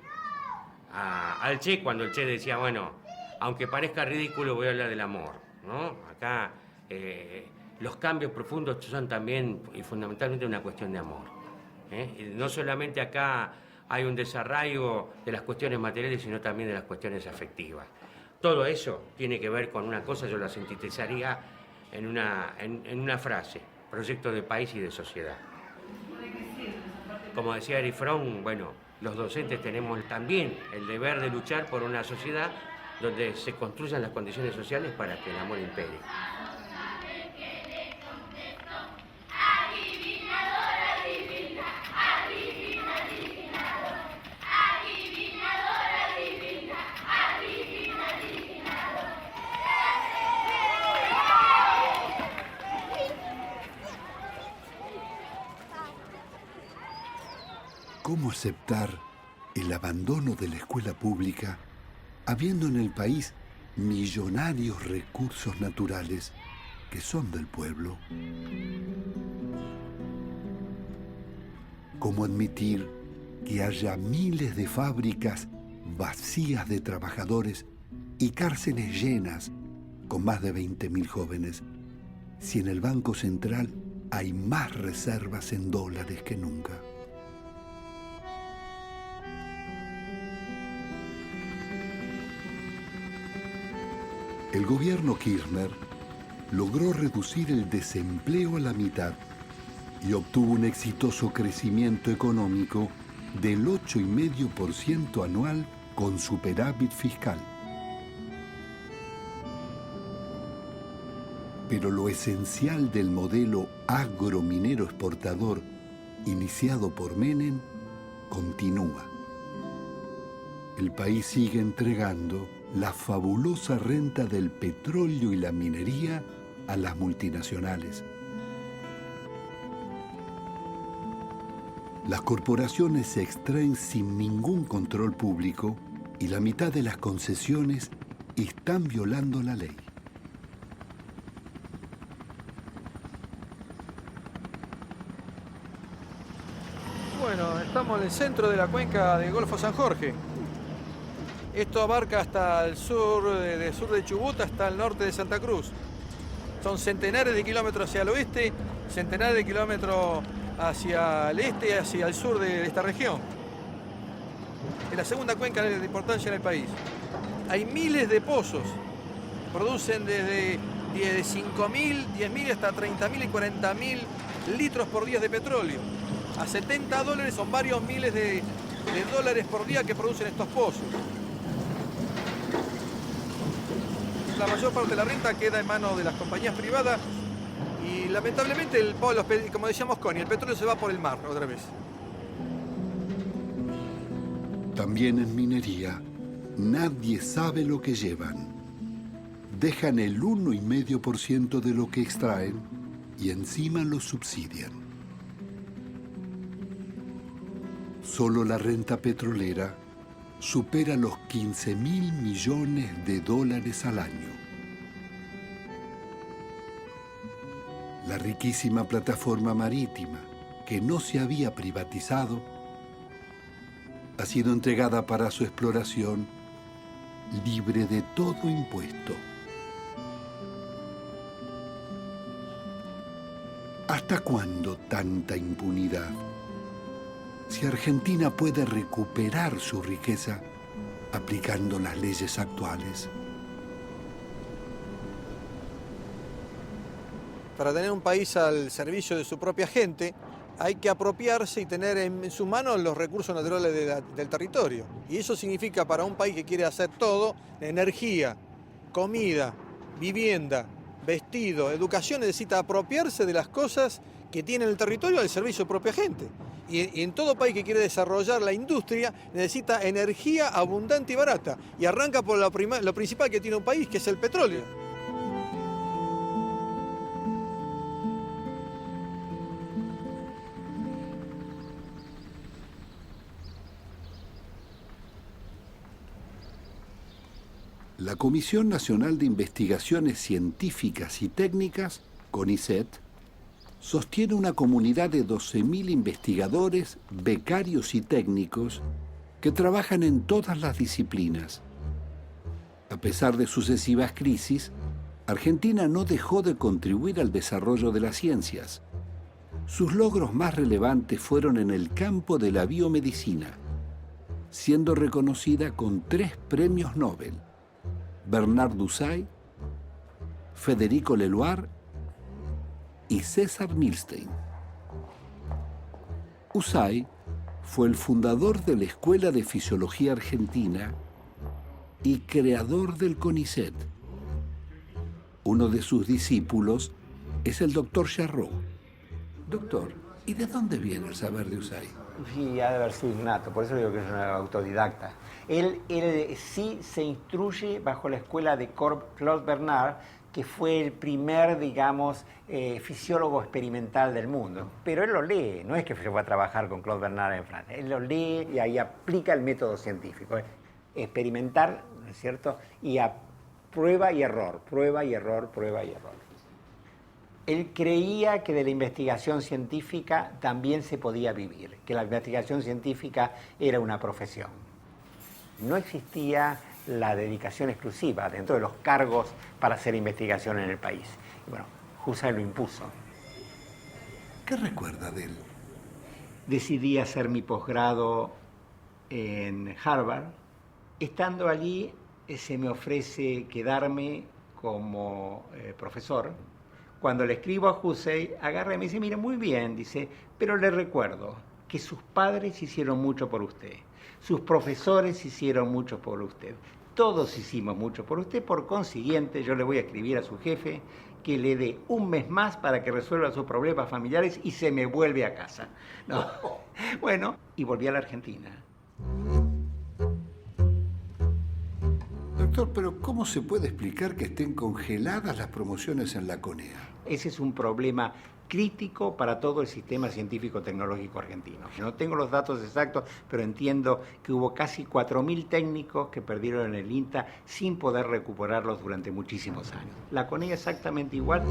al Che, cuando el Che decía, bueno, aunque parezca ridículo, voy a hablar del amor, ¿no? Acá los cambios profundos son también y fundamentalmente una cuestión de amor. Y no solamente acá hay un desarraigo de las cuestiones materiales, sino también de las cuestiones afectivas. Todo eso tiene que ver con una cosa, yo la sintetizaría en una frase: proyecto de país y de sociedad. Como decía Erich Fromm, bueno, los docentes tenemos también el deber de luchar por una sociedad donde se construyan las condiciones sociales para que el amor impere. ¿Cómo aceptar el abandono de la escuela pública, habiendo en el país millonarios recursos naturales que son del pueblo? ¿Cómo admitir que haya miles de fábricas vacías de trabajadores y cárceles llenas con más de 20.000 jóvenes, si en el Banco Central hay más reservas en dólares que nunca? El gobierno Kirchner logró reducir el desempleo a la mitad y obtuvo un exitoso crecimiento económico del 8,5% anual con superávit fiscal. Pero lo esencial del modelo agrominero exportador iniciado por Menem continúa. El país sigue entregando la fabulosa renta del petróleo y la minería a las multinacionales. Las corporaciones se extraen sin ningún control público y la mitad de las concesiones están violando la ley. Bueno, estamos en el centro de la cuenca del Golfo San Jorge. Esto abarca hasta el sur de Chubut, hasta el norte de Santa Cruz. Son centenares de kilómetros hacia el oeste, centenares de kilómetros hacia el este y hacia el sur de esta región. Es la segunda cuenca de importancia en el país. Hay miles de pozos. Producen desde 5.000, 10.000 hasta 30.000 y 40.000 litros por día de petróleo. A $70 son varios miles de dólares por día que producen estos pozos. La mayor parte de la renta queda en manos de las compañías privadas y lamentablemente, como decíamos Connie, el petróleo se va por el mar otra vez. También en minería, nadie sabe lo que llevan. Dejan el 1,5% de lo que extraen y encima lo subsidian. Solo la renta petrolera supera los 15.000 millones de dólares al año. La riquísima plataforma marítima, que no se había privatizado, ha sido entregada para su exploración libre de todo impuesto. ¿Hasta cuándo tanta impunidad? Si Argentina puede recuperar su riqueza aplicando las leyes actuales. Para tener un país al servicio de su propia gente, hay que apropiarse y tener en sus manos los recursos naturales del territorio. Y eso significa para un país que quiere hacer todo, energía, comida, vivienda, vestido, educación, necesita apropiarse de las cosas que tiene el territorio al servicio de su propia gente. Y en todo país que quiere desarrollar la industria necesita energía abundante y barata. Y arranca por lo principal que tiene un país, que es el petróleo. La Comisión Nacional de Investigaciones Científicas y Técnicas, CONICET, sostiene una comunidad de 12.000 investigadores, becarios y técnicos que trabajan en todas las disciplinas. A pesar de sucesivas crisis, Argentina no dejó de contribuir al desarrollo de las ciencias. Sus logros más relevantes fueron en el campo de la biomedicina, siendo reconocida con 3 premios Nobel: Bernard Dusay, Federico Leloir y César Milstein. Dusay fue el fundador de la Escuela de Fisiología Argentina y creador del CONICET. Uno de sus discípulos es el doctor Charrot. Doctor, ¿y de dónde viene el saber de Dusay? Sí, ha de haber sido innato, por eso digo que es un autodidacta. Él sí se instruye bajo la escuela de Claude Bernard, que fue el primer, digamos, fisiólogo experimental del mundo. Pero él lo lee, no es que se fue a trabajar con Claude Bernard en Francia. Él lo lee y ahí aplica el método científico. Experimentar, ¿no es cierto? Y a prueba y error, prueba y error, prueba y error. Él creía que de la investigación científica también se podía vivir, que la investigación científica era una profesión. No existía la dedicación exclusiva dentro de los cargos para hacer investigación en el país. Y bueno, Husay lo impuso. ¿Qué recuerda de él? Decidí hacer mi posgrado en Harvard. Estando allí, se me ofrece quedarme como profesor. Cuando le escribo a Husay, agarra y me dice, mire, muy bien, dice, pero le recuerdo que sus padres hicieron mucho por usted, sus profesores hicieron mucho por usted, todos hicimos mucho por usted, por consiguiente yo le voy a escribir a su jefe que le dé un mes más para que resuelva sus problemas familiares y se me vuelve a casa. No. Bueno, y volví a la Argentina. Doctor, pero ¿cómo se puede explicar que estén congeladas las promociones en la CONEA? Ese es un problema crítico para todo el sistema científico-tecnológico argentino. No tengo los datos exactos, pero entiendo que hubo casi 4.000 técnicos que perdieron en el INTA sin poder recuperarlos durante muchísimos años. La CONEA exactamente igual.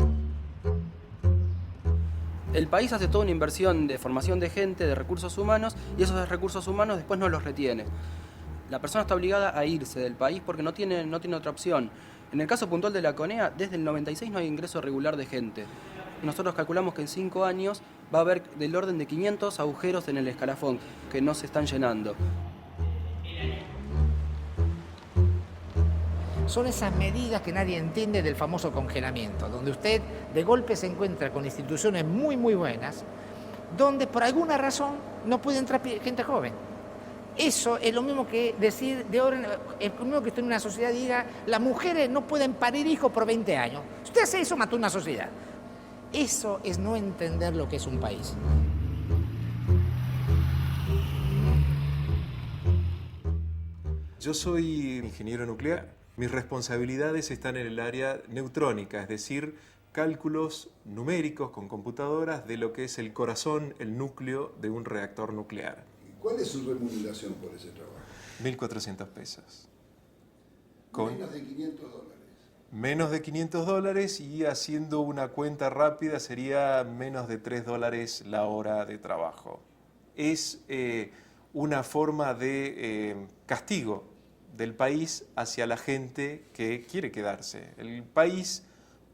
El país hace toda una inversión de formación de gente, de recursos humanos, y esos recursos humanos después no los retiene. La persona está obligada a irse del país porque no tiene otra opción. En el caso puntual de la CONEA, desde el 96 no hay ingreso regular de gente. Nosotros calculamos que en 5 años va a haber del orden de 500 agujeros en el escalafón que no se están llenando. Son esas medidas que nadie entiende del famoso congelamiento, donde usted de golpe se encuentra con instituciones muy buenas, donde por alguna razón no puede entrar gente joven. Eso es lo mismo que decir, es lo mismo que usted en una sociedad diga, las mujeres no pueden parir hijos por 20 años. Si usted hace eso, mató una sociedad. Eso es no entender lo que es un país. Yo soy ingeniero nuclear. Mis responsabilidades están en el área neutrónica, es decir, cálculos numéricos con computadoras de lo que es el corazón, el núcleo de un reactor nuclear. ¿Cuál es su remuneración por ese trabajo? 1.400 pesos. Menos de $500. Menos de $500 y haciendo una cuenta rápida sería menos de $3 la hora de trabajo. Es una forma de castigo del país hacia la gente que quiere quedarse. El país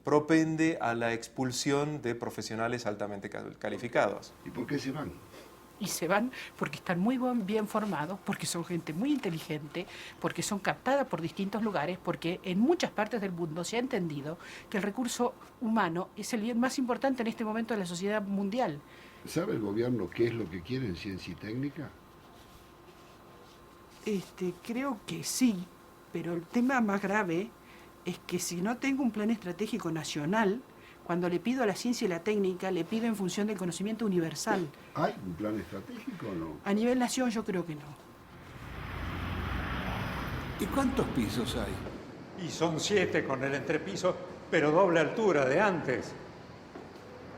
propende a la expulsión de profesionales altamente calificados. ¿Y por qué se van? Y se van porque están muy bien formados, porque son gente muy inteligente, porque son captadas por distintos lugares, porque en muchas partes del mundo se ha entendido que el recurso humano es el bien más importante en este momento de la sociedad mundial. ¿Sabe el gobierno qué es lo que quiere en ciencia y técnica? Creo que sí, pero el tema más grave es que si no tengo un plan estratégico nacional, cuando le pido a la ciencia y la técnica, le pido en función del conocimiento universal. ¿Hay un plan estratégico o no? A nivel nación yo creo que no. ¿Y cuántos pisos hay? Y son 7 con el entrepiso, pero doble altura de antes.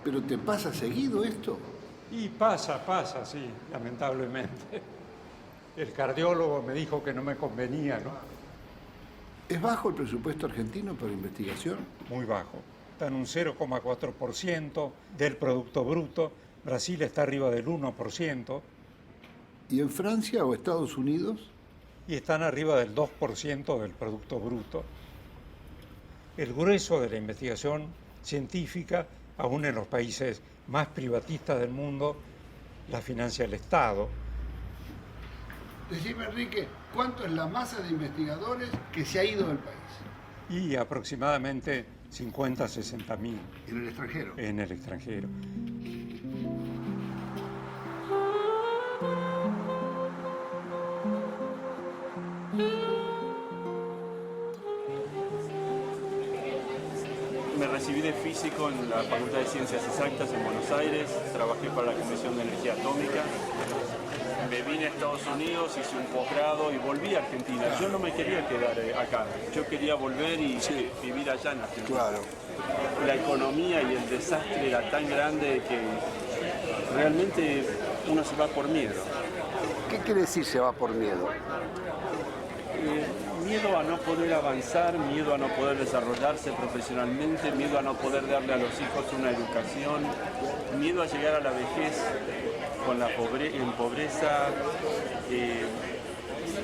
¿Pero te pasa seguido esto? Y pasa, sí, lamentablemente. El cardiólogo me dijo que no me convenía, ¿no? ¿Es bajo el presupuesto argentino para investigación? Muy bajo. Está en un 0,4% del Producto Bruto. Brasil está arriba del 1%. ¿Y en Francia o Estados Unidos? Y están arriba del 2% del Producto Bruto. El grueso de la investigación científica, aún en los países más privatistas del mundo, la financia el Estado. Decime, Enrique, ¿cuánto es la masa de investigadores que se ha ido del país? Y aproximadamente 50, 60 mil. ¿En el extranjero? En el extranjero. Me recibí de físico en la Facultad de Ciencias Exactas en Buenos Aires, trabajé para la Comisión de Energía Atómica, me vine a Estados Unidos, hice un posgrado y volví a Argentina. Yo no me quería quedar acá, yo quería volver y vivir allá en Argentina. Claro. La economía y el desastre era tan grande que realmente uno se va por miedo. ¿Qué quiere decir se va por miedo? Miedo a no poder avanzar, miedo a no poder desarrollarse profesionalmente, miedo a no poder darle a los hijos una educación, miedo a llegar a la vejez con en pobreza.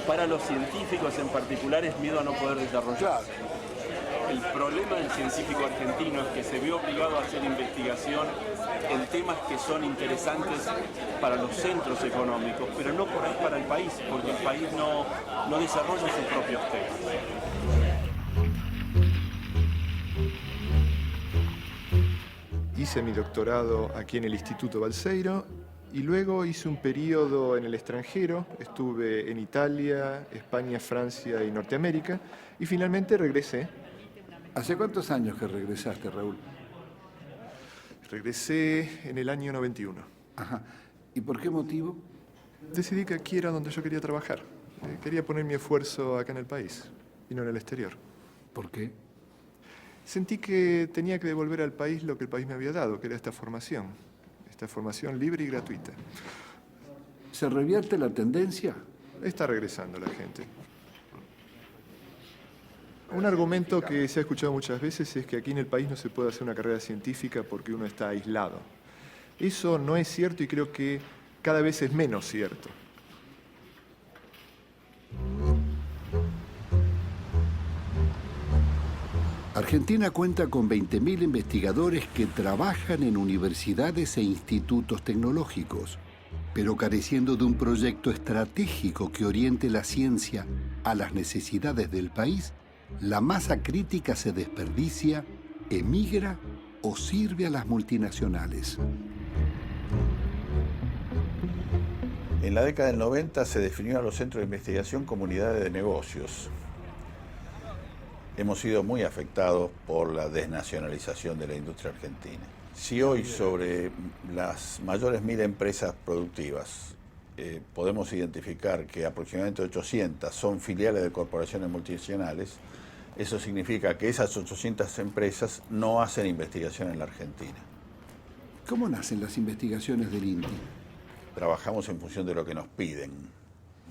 Para los científicos en particular es miedo a no poder desarrollarse. El problema del científico argentino es que se ve obligado a hacer investigación en temas que son interesantes para los centros económicos, pero no por ahí para el país, porque el país no desarrolla sus propios temas. Hice mi doctorado aquí en el Instituto Balseiro y luego hice un periodo en el extranjero. Estuve en Italia, España, Francia y Norteamérica y finalmente regresé. ¿Hace cuántos años que regresaste, Raúl? Regresé en el año 91. Ajá. ¿Y por qué motivo? Decidí que aquí era donde yo quería trabajar. Quería poner mi esfuerzo acá en el país y no en el exterior. ¿Por qué? Sentí que tenía que devolver al país lo que el país me había dado, que era esta formación libre y gratuita. ¿Se revierte la tendencia? Está regresando la gente. Un argumento que se ha escuchado muchas veces es que aquí en el país no se puede hacer una carrera científica porque uno está aislado. Eso no es cierto y creo que cada vez es menos cierto. Argentina cuenta con 20.000 investigadores que trabajan en universidades e institutos tecnológicos, pero careciendo de un proyecto estratégico que oriente la ciencia a las necesidades del país, la masa crítica se desperdicia, emigra o sirve a las multinacionales. En la década del 90 se definió a los centros de investigación como unidades de negocios. Hemos sido muy afectados por la desnacionalización de la industria argentina. Si hoy sobre las mayores 1000 empresas productivas podemos identificar que aproximadamente 800 son filiales de corporaciones multinacionales, eso significa que esas 800 empresas no hacen investigación en la Argentina. ¿Cómo nacen las investigaciones del INTI? Trabajamos en función de lo que nos piden.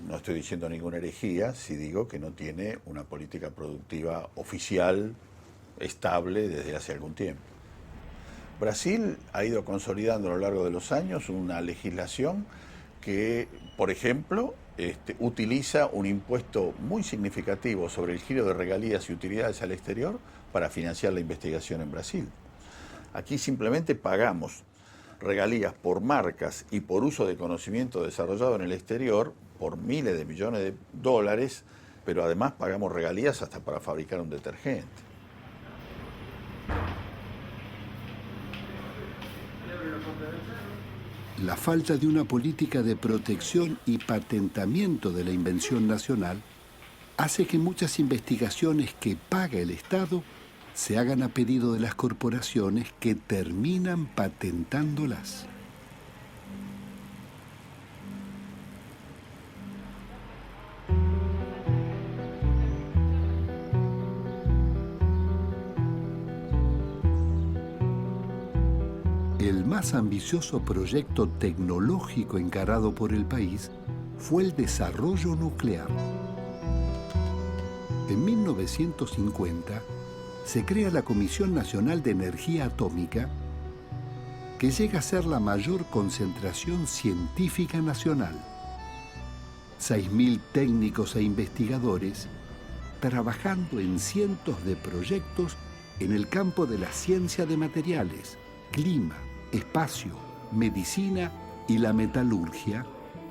No estoy diciendo ninguna herejía si digo que no tiene una política productiva oficial, estable, desde hace algún tiempo. Brasil ha ido consolidando a lo largo de los años una legislación que, por ejemplo, utiliza un impuesto muy significativo sobre el giro de regalías y utilidades al exterior para financiar la investigación en Brasil. Aquí simplemente pagamos regalías por marcas y por uso de conocimiento desarrollado en el exterior por miles de millones de dólares, pero además pagamos regalías hasta para fabricar un detergente. La falta de una política de protección y patentamiento de la invención nacional hace que muchas investigaciones que paga el Estado se hagan a pedido de las corporaciones que terminan patentándolas. El más ambicioso proyecto tecnológico encarado por el país fue el desarrollo nuclear. En 1950 se crea la Comisión Nacional de Energía Atómica, que llega a ser la mayor concentración científica nacional. 6.000 técnicos e investigadores trabajando en cientos de proyectos en el campo de la ciencia de materiales, clima, espacio, medicina y la metalurgia,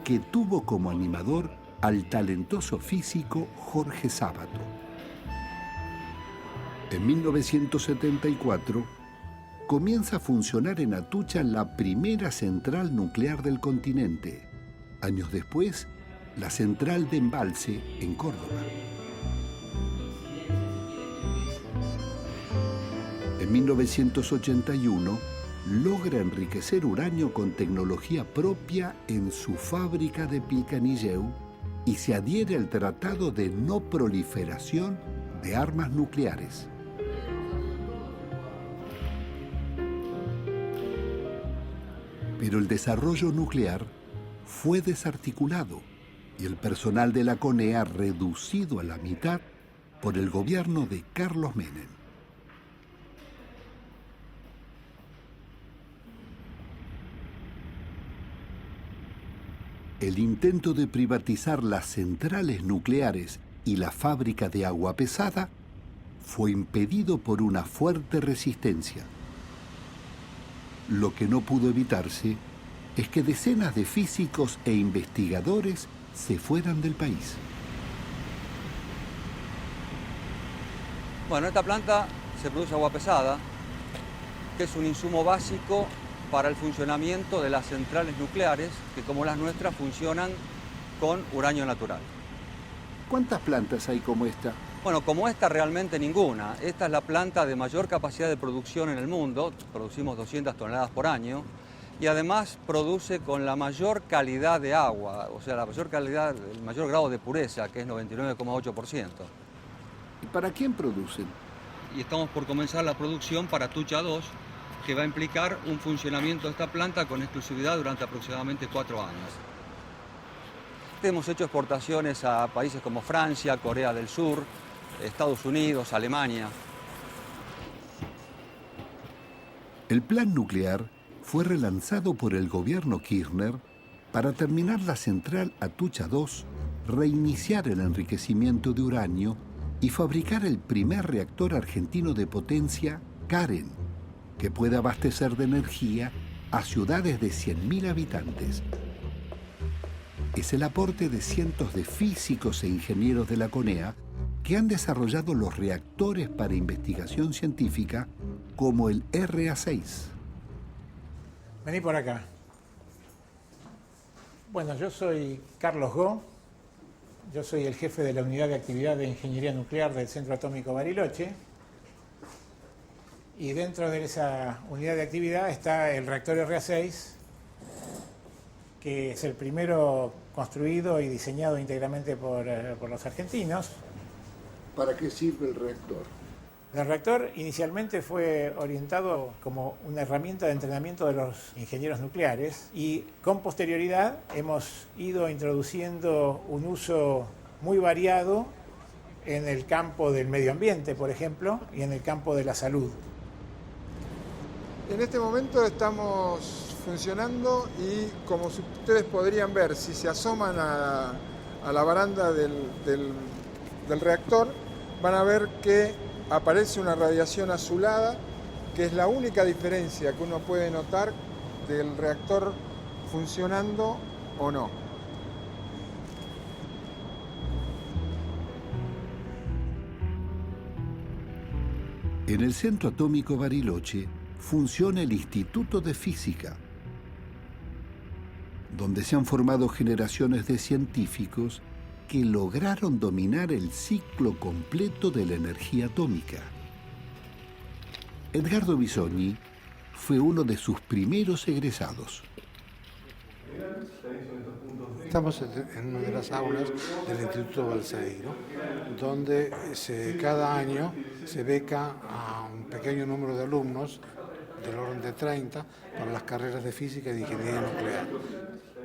que tuvo como animador al talentoso físico Jorge Sábato. En 1974 comienza a funcionar en Atucha la primera central nuclear del continente. Años después, la central de Embalse en Córdoba. En 1981 logra enriquecer uranio con tecnología propia en su fábrica de Pilcanilleu y se adhiere al Tratado de No Proliferación de Armas Nucleares. Pero el desarrollo nuclear fue desarticulado y el personal de la CONEA reducido a la mitad por el gobierno de Carlos Menem. El intento de privatizar las centrales nucleares y la fábrica de agua pesada fue impedido por una fuerte resistencia. Lo que no pudo evitarse es que decenas de físicos e investigadores se fueran del país. Bueno, en esta planta se produce agua pesada, que es un insumo básico para el funcionamiento de las centrales nucleares, que como las nuestras funcionan con uranio natural. ¿Cuántas plantas hay como esta? Bueno, como esta realmente ninguna. Esta es la planta de mayor capacidad de producción en el mundo, producimos 200 toneladas por año, y además produce con la mayor calidad de agua, o sea, la mayor calidad, el mayor grado de pureza, que es 99,8%. ¿Y para quién producen? Y estamos por comenzar la producción para Atucha 2, que va a implicar un funcionamiento de esta planta con exclusividad durante aproximadamente 4 años. Hemos hecho exportaciones a países como Francia, Corea del Sur, Estados Unidos, Alemania. El plan nuclear fue relanzado por el gobierno Kirchner para terminar la central Atucha 2, reiniciar el enriquecimiento de uranio y fabricar el primer reactor argentino de potencia, Karen, que puede abastecer de energía a ciudades de 100.000 habitantes. Es el aporte de cientos de físicos e ingenieros de la CONEA que han desarrollado los reactores para investigación científica como el RA6. Vení por acá. Bueno, yo soy Carlos Go. Yo soy el jefe de la Unidad de Actividad de Ingeniería Nuclear del Centro Atómico Bariloche. Y dentro de esa unidad de actividad está el reactor RA6, que es el primero construido y diseñado íntegramente por los argentinos. ¿Para qué sirve el reactor? El reactor inicialmente fue orientado como una herramienta de entrenamiento de los ingenieros nucleares y con posterioridad hemos ido introduciendo un uso muy variado en el campo del medio ambiente, por ejemplo, y en el campo de la salud. En este momento estamos funcionando y como ustedes podrían ver, si se asoman a a la baranda del reactor, van a ver que aparece una radiación azulada, que es la única diferencia que uno puede notar del reactor funcionando o no. En el Centro Atómico Bariloche funciona el Instituto de Física, donde se han formado generaciones de científicos que lograron dominar el ciclo completo de la energía atómica. Edgardo Bisogni fue uno de sus primeros egresados. Estamos en una de las aulas del Instituto Balseiro, donde cada año se beca a un pequeño número de alumnos, del orden de 30, para las carreras de física y de ingeniería nuclear.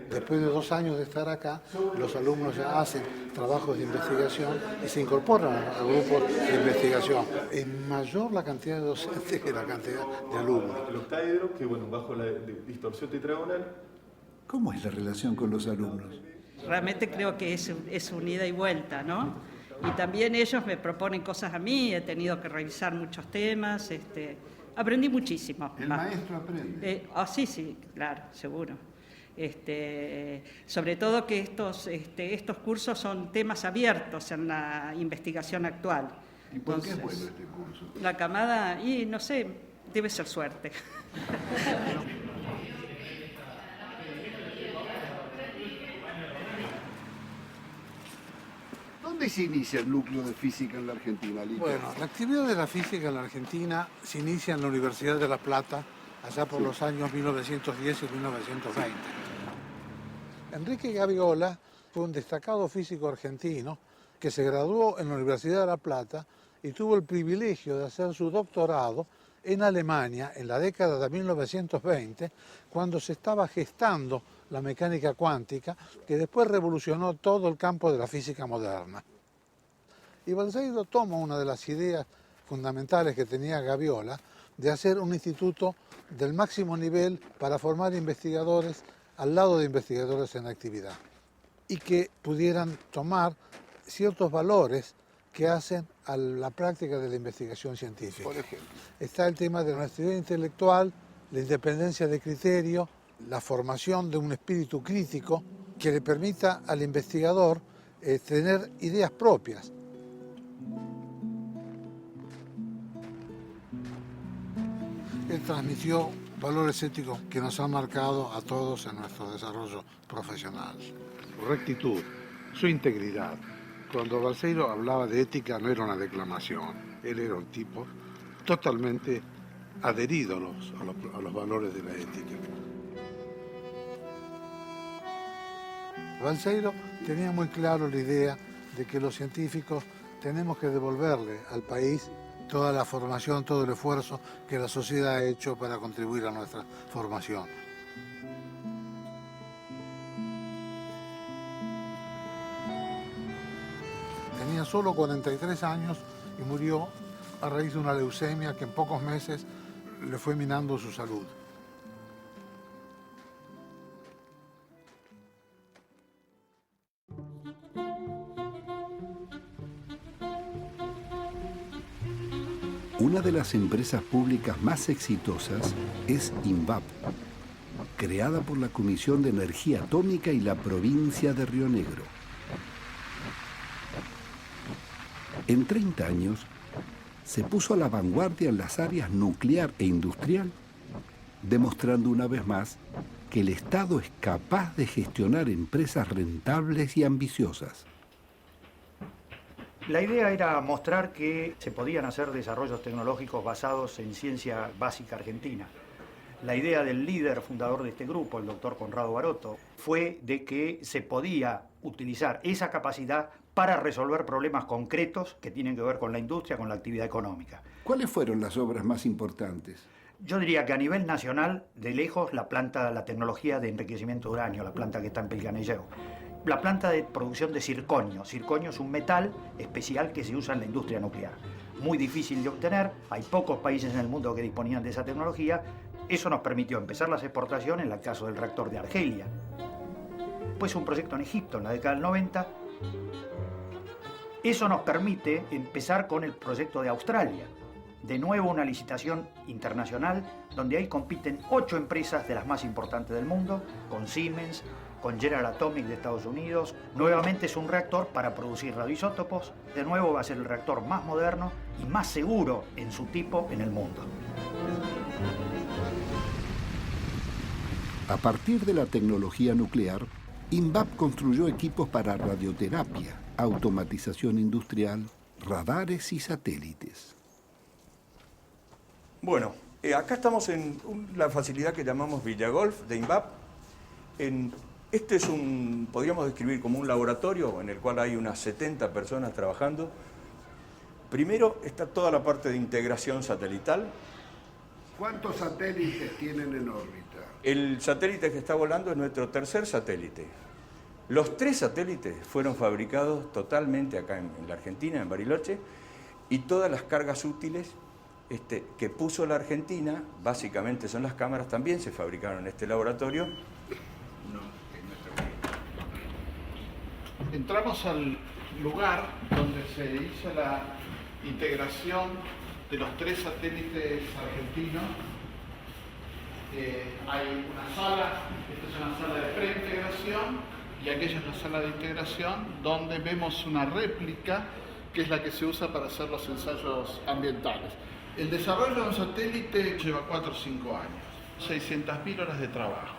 Después de 2 años de estar acá, los alumnos ya hacen trabajos de investigación y se incorporan a grupos de investigación. Es mayor la cantidad de docentes que la cantidad de alumnos. El octaedro, que bueno, bajo la distorsión tetragonal. ¿Cómo es la relación con los alumnos? Realmente creo que es un ida y vuelta, ¿no? Y también ellos me proponen cosas a mí, he tenido que revisar muchos temas, aprendí muchísimo. ¿El maestro aprende? Sí, claro, seguro. Sobre todo que estos cursos son temas abiertos en la investigación actual. ¿Y por qué es bueno este curso? La camada, y no sé, debe ser suerte. ¿Dónde se inicia el núcleo de física en la Argentina, Lito? Bueno, la actividad de la física en la Argentina se inicia en la Universidad de La Plata, allá por los años 1910 y 1920. Enrique Gaviola fue un destacado físico argentino que se graduó en la Universidad de La Plata y tuvo el privilegio de hacer su doctorado en Alemania en la década de 1920, cuando se estaba gestando la mecánica cuántica, que después revolucionó todo el campo de la física moderna. Y Balseiro toma una de las ideas fundamentales que tenía Gaviola de hacer un instituto del máximo nivel para formar investigadores al lado de investigadores en actividad y que pudieran tomar ciertos valores que hacen a la práctica de la investigación científica. Por ejemplo, está el tema de la honestidad intelectual, la independencia de criterio, la formación de un espíritu crítico que le permita al investigador tener ideas propias. Él transmitió valores éticos que nos han marcado a todos en nuestro desarrollo profesional. Su rectitud, su integridad. Cuando Balseiro hablaba de ética no era una declamación, él era un tipo totalmente adherido a los valores de la ética. Balseiro tenía muy claro la idea de que los científicos tenemos que devolverle al país toda la formación, todo el esfuerzo que la sociedad ha hecho para contribuir a nuestra formación. Tenía solo 43 años y murió a raíz de una leucemia que en pocos meses le fue minando su salud. Una de las empresas públicas más exitosas es INVAP, creada por la Comisión de Energía Atómica y la provincia de Río Negro. En 30 años, se puso a la vanguardia en las áreas nuclear e industrial, demostrando una vez más que el Estado es capaz de gestionar empresas rentables y ambiciosas. La idea era mostrar que se podían hacer desarrollos tecnológicos basados en ciencia básica argentina. La idea del líder fundador de este grupo, el doctor Conrado Baroto, fue de que se podía utilizar esa capacidad para resolver problemas concretos que tienen que ver con la industria, con la actividad económica. ¿Cuáles fueron las obras más importantes? Yo diría que a nivel nacional, de lejos, la tecnología de enriquecimiento de uranio, la planta que está en Pilcanelleu. La planta de producción de circonio. Circonio es un metal especial que se usa en la industria nuclear. Muy difícil de obtener, hay pocos países en el mundo que disponían de esa tecnología. Eso nos permitió empezar las exportaciones en el caso del reactor de Argelia. Pues un proyecto en Egipto en la década del 90 Eso nos permite empezar con el proyecto de Australia. De nuevo una licitación internacional donde ahí compiten 8 empresas de las más importantes del mundo, con Siemens, con General Atomic de Estados Unidos. Nuevamente es un reactor para producir radioisótopos. De nuevo va a ser el reactor más moderno y más seguro en su tipo en el mundo. A partir de la tecnología nuclear, INVAP construyó equipos para radioterapia, automatización industrial, radares y satélites. Bueno, acá estamos en la facilidad que llamamos Villagolf de INVAP. Este es podríamos describir como un laboratorio en el cual hay unas 70 personas trabajando. Primero está toda la parte de integración satelital. ¿Cuántos satélites tienen en órbita? El satélite que está volando es nuestro tercer satélite. Los 3 satélites fueron fabricados totalmente acá en la Argentina, en Bariloche, y todas las cargas útiles que puso la Argentina, básicamente son las cámaras, también se fabricaron en este laboratorio. Entramos al lugar donde se hizo la integración de los 3 satélites argentinos. Hay una sala, esta es una sala de preintegración, y aquella es la sala de integración donde vemos una réplica que es la que se usa para hacer los ensayos ambientales. El desarrollo de un satélite lleva 4 o 5 años, 600.000 horas de trabajo.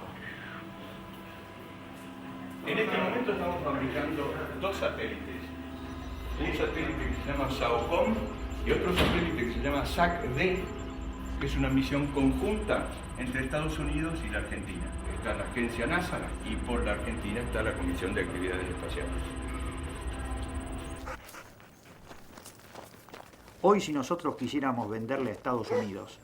En este momento estamos fabricando 2 satélites. Un satélite que se llama SAOCOM y otro satélite que se llama SAC-D, que es una misión conjunta entre Estados Unidos y la Argentina. Está la agencia NASA y por la Argentina está la Comisión de Actividades Espaciales. Hoy, si nosotros quisiéramos venderle a Estados Unidos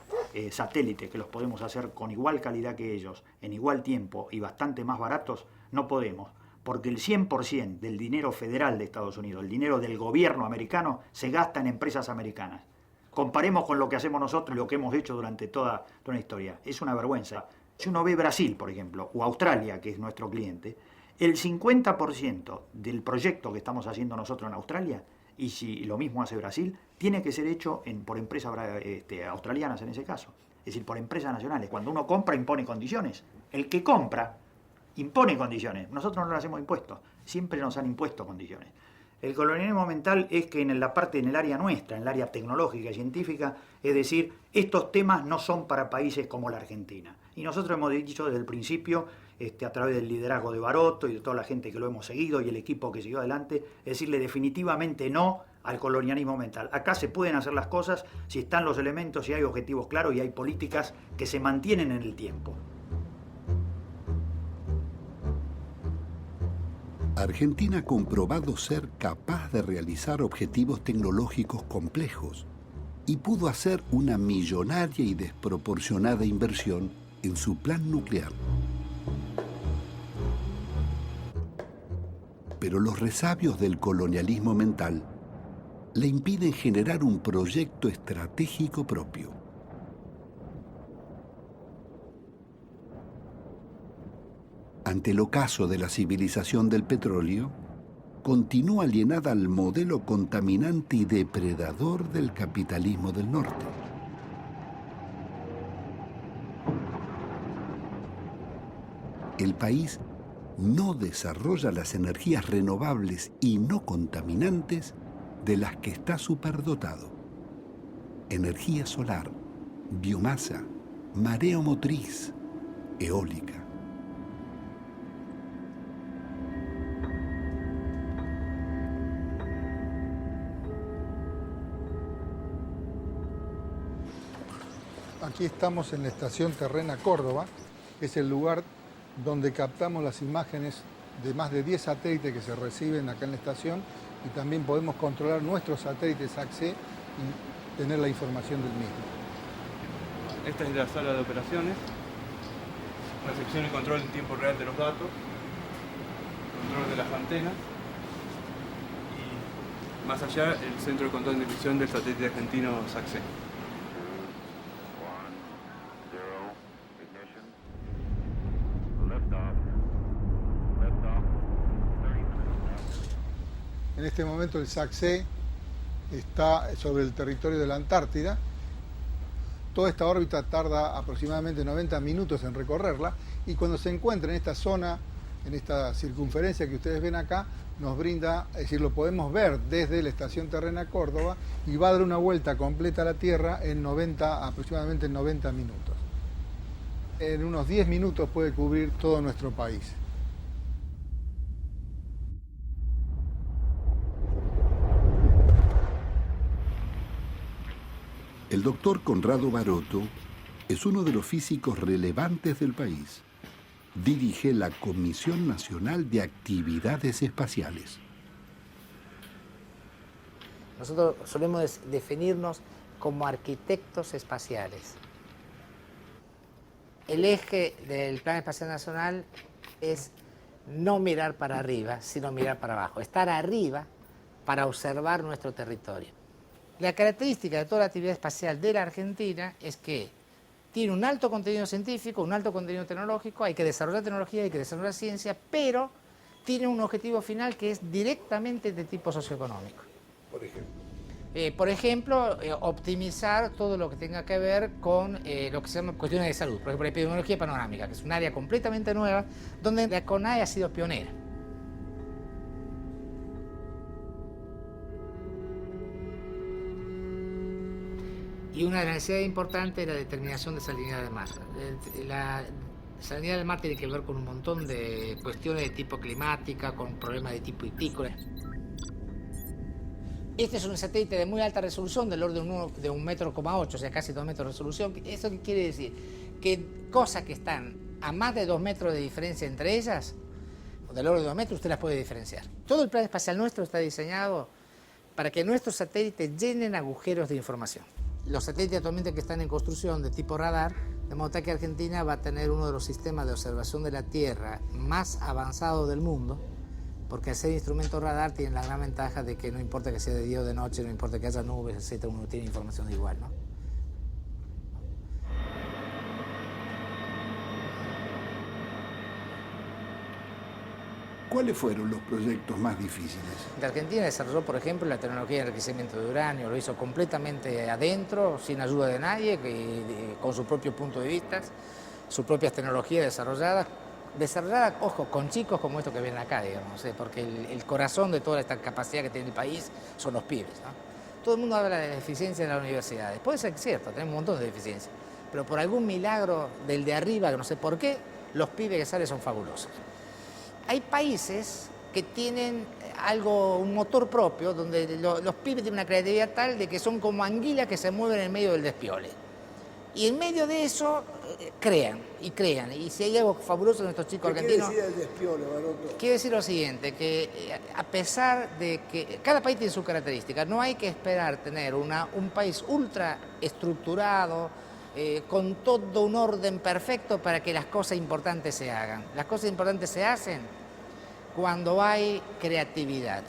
satélites que los podemos hacer con igual calidad que ellos, en igual tiempo y bastante más baratos, no podemos, porque el 100% del dinero federal de Estados Unidos, el dinero del gobierno americano, se gasta en empresas americanas. Comparemos con lo que hacemos nosotros y lo que hemos hecho durante toda la historia. Es una vergüenza. Si uno ve Brasil, por ejemplo, o Australia, que es nuestro cliente, el 50% del proyecto que estamos haciendo nosotros en Australia, y si lo mismo hace Brasil, tiene que ser hecho por empresas australianas en ese caso. Es decir, por empresas nacionales. Cuando uno compra, impone condiciones. El que compra impone condiciones. Nosotros no le hacemos impuestos. Siempre nos han impuesto condiciones. El colonialismo mental es que en el área nuestra, en el área tecnológica y científica, es decir, estos temas no son para países como la Argentina. Y nosotros hemos dicho desde el principio, a través del liderazgo de Barotto y de toda la gente que lo hemos seguido y el equipo que siguió adelante, decirle definitivamente no al colonialismo mental. Acá se pueden hacer las cosas si están los elementos, si hay objetivos claros y hay políticas que se mantienen en el tiempo. Argentina ha comprobado ser capaz de realizar objetivos tecnológicos complejos y pudo hacer una millonaria y desproporcionada inversión en su plan nuclear. Pero los resabios del colonialismo mental le impiden generar un proyecto estratégico propio. Ante el ocaso de la civilización del petróleo, continúa alienada al modelo contaminante y depredador del capitalismo del norte. El país no desarrolla las energías renovables y no contaminantes de las que está superdotado. Energía solar, biomasa, mareomotriz, eólica. Aquí estamos en la estación Terrena Córdoba, que es el lugar donde captamos las imágenes de más de 10 satélites que se reciben acá en la estación y también podemos controlar nuestros satélites SAC-C y tener la información del mismo. Esta es la sala de operaciones, recepción y control en tiempo real de los datos, control de las antenas y más allá el centro de control de emisión del satélite argentino SAC-C. En este momento el SAC-C está sobre el territorio de la Antártida. Toda esta órbita tarda aproximadamente 90 minutos en recorrerla, y cuando se encuentra en esta zona, en esta circunferencia que ustedes ven acá, nos brinda, es decir, lo podemos ver desde la estación terrena Córdoba, y va a dar una vuelta completa a la Tierra en aproximadamente 90 minutos. En unos 10 minutos puede cubrir todo nuestro país. El doctor Conrado Baroto es uno de los físicos relevantes del país. Dirige la Comisión Nacional de Actividades Espaciales. Nosotros solemos definirnos como arquitectos espaciales. El eje del Plan Espacial Nacional es no mirar para arriba, sino mirar para abajo. Estar arriba para observar nuestro territorio. La característica de toda la actividad espacial de la Argentina es que tiene un alto contenido científico, un alto contenido tecnológico, hay que desarrollar tecnología, hay que desarrollar ciencia, pero tiene un objetivo final que es directamente de tipo socioeconómico. Por ejemplo, optimizar todo lo que tenga que ver con lo que se llama cuestiones de salud. Por ejemplo, la epidemiología panorámica, que es un área completamente nueva, donde la CONAE ha sido pionera. Y una de las necesidades importantes es la determinación de salinidad del mar. La salinidad del mar tiene que ver con un montón de cuestiones de tipo climática, con problemas de tipo hipícola. Este es un satélite de muy alta resolución, del orden de 1,8 metros, o sea, casi 2 metros de resolución. ¿Eso qué quiere decir? Que cosas que están a más de 2 metros de diferencia entre ellas, o del orden de 2 metros, usted las puede diferenciar. Todo el plan espacial nuestro está diseñado para que nuestros satélites llenen agujeros de información. Los satélites actualmente que están en construcción de tipo radar, de modo que Argentina va a tener uno de los sistemas de observación de la Tierra más avanzados del mundo, porque al ser instrumento radar tienen la gran ventaja de que no importa que sea de día o de noche, no importa que haya nubes, etc., uno tiene información igual, ¿no? ¿Cuáles fueron los proyectos más difíciles? La Argentina desarrolló, por ejemplo, la tecnología de enriquecimiento de uranio, lo hizo completamente adentro, sin ayuda de nadie, con su propio punto de vista, sus propias tecnologías desarrolladas, ojo, con chicos como estos que vienen acá, digamos, porque el corazón de toda esta capacidad que tiene el país son los pibes, ¿no? Todo el mundo habla de la deficiencia en las universidades, puede ser cierto, tenemos un montón de deficiencias, pero por algún milagro del de arriba, que no sé por qué, los pibes que salen son fabulosos. Hay países que tienen un motor propio, donde los pibes tienen una creatividad tal de que son como anguilas que se mueven en medio del despiole. Y en medio de eso crean. Y si hay algo fabuloso en estos chicos argentinos... ¿Qué quiere decir el despiole, Baroto? Quiere decir lo siguiente, que a pesar de que cada país tiene sus características, no hay que esperar tener un país ultra estructurado, con todo un orden perfecto para que las cosas importantes se hagan. Las cosas importantes se hacen cuando hay creatividad.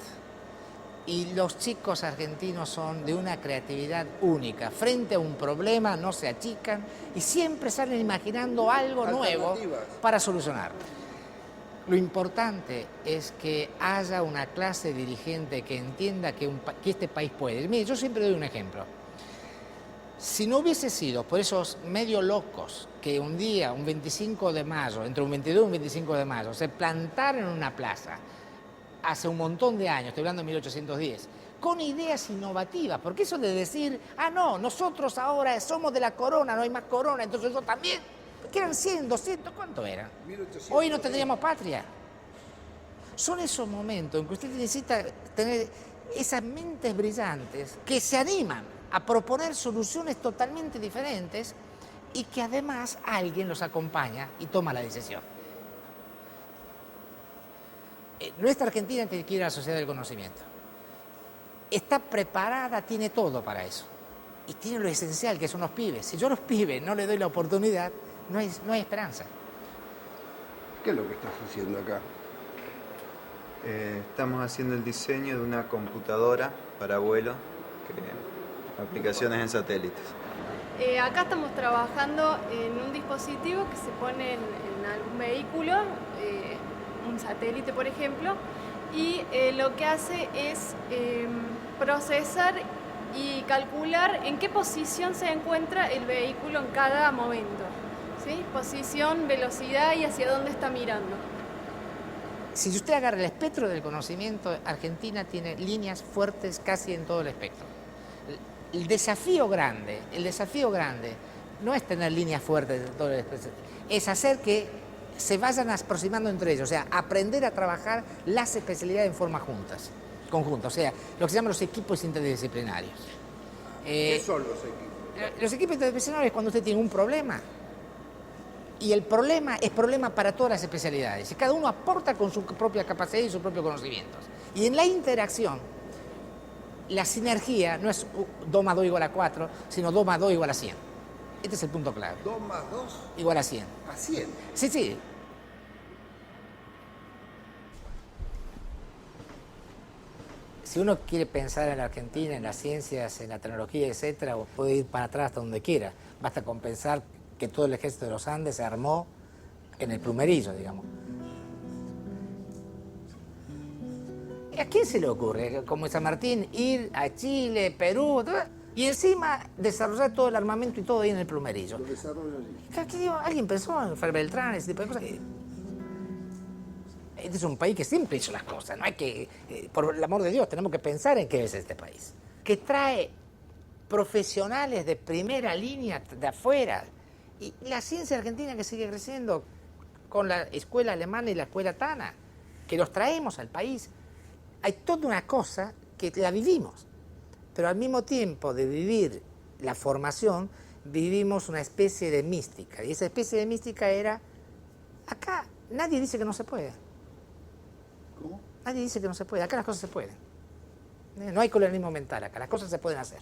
Y los chicos argentinos son de una creatividad única. Frente a un problema no se achican y siempre salen imaginando algo nuevo para solucionarlo. Lo importante es que haya una clase dirigente que entienda que este país puede. Mire, yo siempre doy un ejemplo. Si no hubiese sido por esos medio locos que un día, un 25 de mayo, entre un 22 y un 25 de mayo, se plantaron en una plaza hace un montón de años, estoy hablando de 1810, con ideas innovativas, porque eso de decir, no, nosotros ahora somos de la corona, no hay más corona, entonces yo también, ¿qué eran 100, 200, cuánto eran? 1800, hoy no tendríamos patria. Son esos momentos en que usted necesita tener esas mentes brillantes que se animan a proponer soluciones totalmente diferentes y que además alguien los acompaña y toma la decisión. Nuestra Argentina tiene que ir a la sociedad del conocimiento. Está preparada, tiene todo para eso. Y tiene lo esencial, que son los pibes. Si yo a los pibes no les doy la oportunidad, no hay esperanza. ¿Qué es lo que estás haciendo acá? Estamos haciendo el diseño de una computadora para vuelo, aplicaciones en satélites. Acá estamos trabajando en un dispositivo que se pone en algún vehículo, un satélite por ejemplo, y lo que hace es procesar y calcular en qué posición se encuentra el vehículo en cada momento, ¿sí? Posición, velocidad y hacia dónde está mirando. Si usted agarra el espectro del conocimiento, Argentina tiene líneas fuertes casi en todo el espectro. El desafío grande no es tener líneas fuertes en todo el espectro, es hacer que se vayan aproximando entre ellos, o sea, aprender a trabajar las especialidades en forma conjunta, o sea, lo que se llaman los equipos interdisciplinarios. ¿Qué son los equipos? Los equipos interdisciplinarios es cuando usted tiene un problema y el problema es problema para todas las especialidades y cada uno aporta con su propia capacidad y sus propios conocimientos. Y en la interacción, la sinergia no es 2 más 2 igual a 4, sino 2 más 2 igual a 100. Este es el punto clave. 2 más 2 igual a 100. ¿A 100? Sí, sí. Si uno quiere pensar en la Argentina, en las ciencias, en la tecnología, etcétera, puede ir para atrás hasta donde quiera. Basta con pensar que todo el ejército de los Andes se armó en el Plumerillo, digamos. ¿A quién se le ocurre, como San Martín, ir a Chile, Perú, y encima desarrollar todo el armamento y todo ahí en el Plumerillo? Lo desarrollo allí. Alguien pensó en Fray Beltrán, ese tipo de cosas. Este es un país que siempre hizo las cosas, no hay que, por el amor de Dios, tenemos que pensar en qué es este país. Que trae profesionales de primera línea de afuera. Y la ciencia argentina que sigue creciendo con la escuela alemana y la escuela tana, que los traemos al país. Hay toda una cosa que la vivimos, pero al mismo tiempo de vivir la formación, vivimos una especie de mística. Y esa especie de mística era, acá nadie dice que no se puede. ¿Cómo? Nadie dice que no se puede, acá las cosas se pueden. No hay colonialismo mental acá, las cosas se pueden hacer.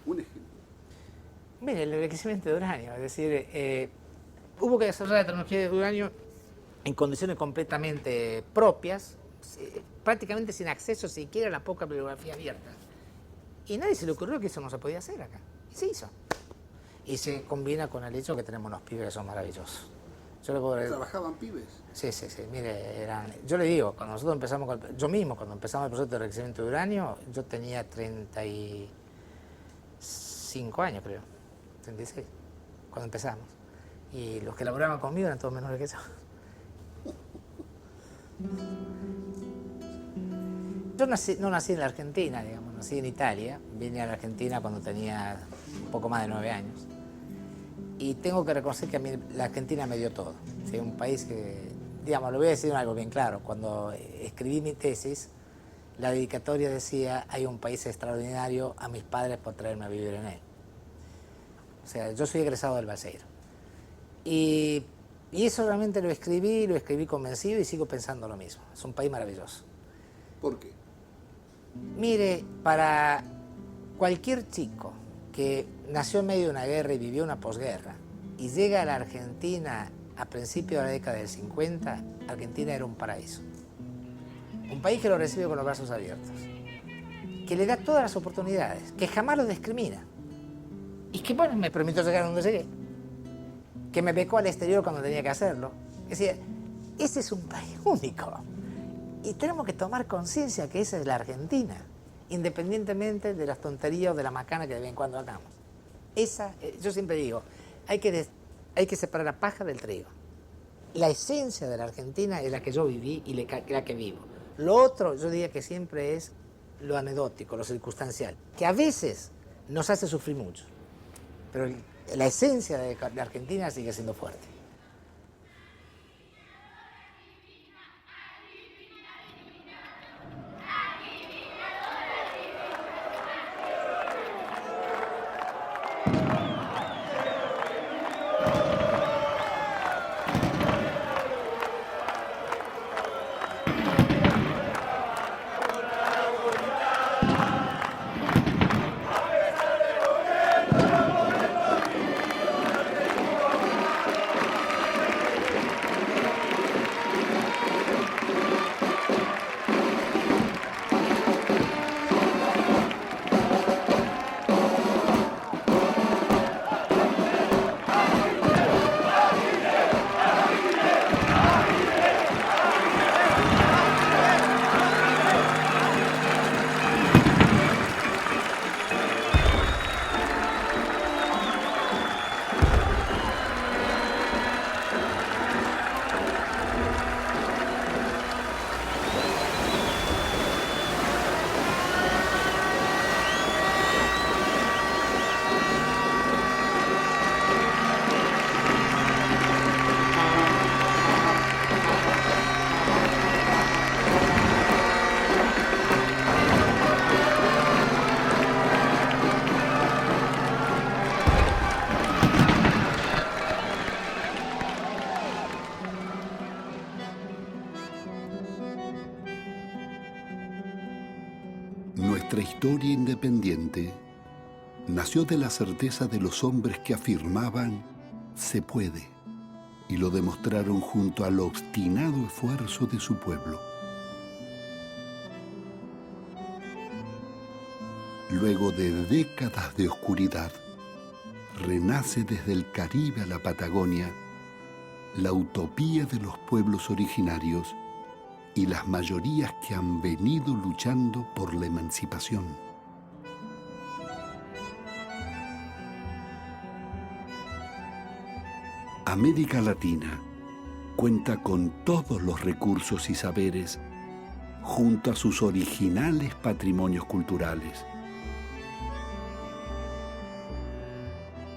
Un ejemplo. Mire, el enriquecimiento de uranio, es decir, hubo que desarrollar la tecnología de uranio en condiciones completamente propias, prácticamente sin acceso siquiera a la poca bibliografía abierta. Y nadie se le ocurrió que eso no se podía hacer acá. Y se hizo. Y se combina con el hecho que tenemos unos pibes que son maravillosos. Yo le puedo decir, ¿Trabajaban pibes? Sí, mire, yo le digo, cuando nosotros empezamos, yo mismo, cuando empezamos el proceso de enriquecimiento de uranio, yo tenía 35 años, creo, 36, cuando empezamos. Y los que laboraban conmigo eran todos menores que yo. Yo no nací en la Argentina, digamos, nací en Italia, vine a la Argentina cuando tenía un poco más de 9 años. Y tengo que reconocer que a mí la Argentina me dio todo. ¿Sí? Un país que, digamos, lo voy a decir algo bien claro. Cuando escribí mi tesis, la dedicatoria decía, hay un país extraordinario a mis padres por traerme a vivir en él. O sea, yo soy egresado del Balseiro. Y eso realmente lo escribí convencido y sigo pensando lo mismo. Es un país maravilloso. ¿Por qué? Mire, para cualquier chico que nació en medio de una guerra y vivió una posguerra y llega a la Argentina a principios de la década del 50, Argentina era un paraíso. Un país que lo recibe con los brazos abiertos, que le da todas las oportunidades, que jamás lo discrimina y que, bueno, me permitió llegar a donde llegué, que me becó al exterior cuando tenía que hacerlo. Es decir, ese es un país único y tenemos que tomar conciencia que esa es la Argentina, independientemente de las tonterías o de la macana que de vez en cuando hagamos. Yo siempre digo, hay que separar la paja del trigo. La esencia de la Argentina es la que yo viví y la que vivo. Lo otro, yo diría que siempre es lo anecdótico, lo circunstancial, que a veces nos hace sufrir mucho, pero la esencia de la Argentina sigue siendo fuerte. historia independiente nació de la certeza de los hombres que afirmaban se puede, y lo demostraron junto al obstinado esfuerzo de su pueblo. Luego de décadas de oscuridad, renace desde el Caribe a la Patagonia la utopía de los pueblos originarios y las mayorías que han venido luchando por la emancipación. América Latina cuenta con todos los recursos y saberes junto a sus originales patrimonios culturales.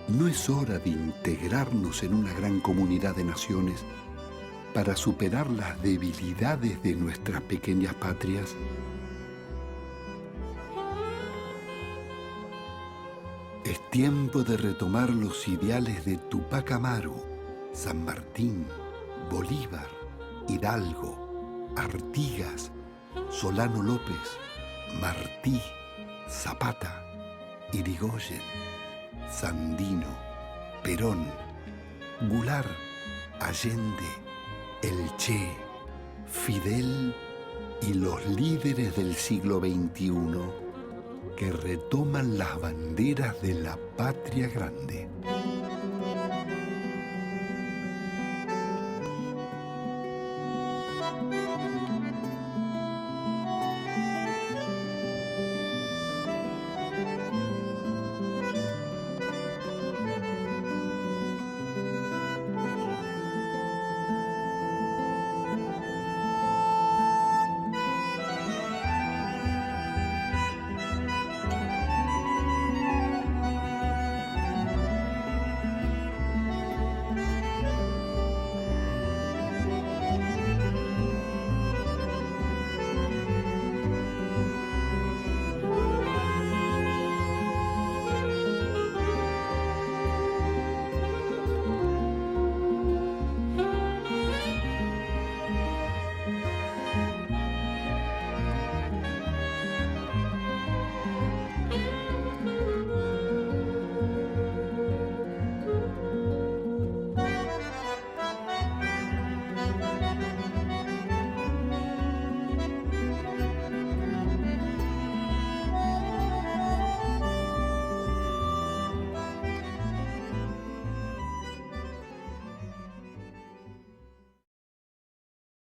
¿No es hora de integrarnos en una gran comunidad de naciones para superar las debilidades de nuestras pequeñas patrias? Es tiempo de retomar los ideales de Tupac Amaru, San Martín, Bolívar, Hidalgo, Artigas, Solano López, Martí, Zapata, Irigoyen, Sandino, Perón, Goulart, Allende, el Che, Fidel y los líderes del siglo XXI que retoman las banderas de la patria grande.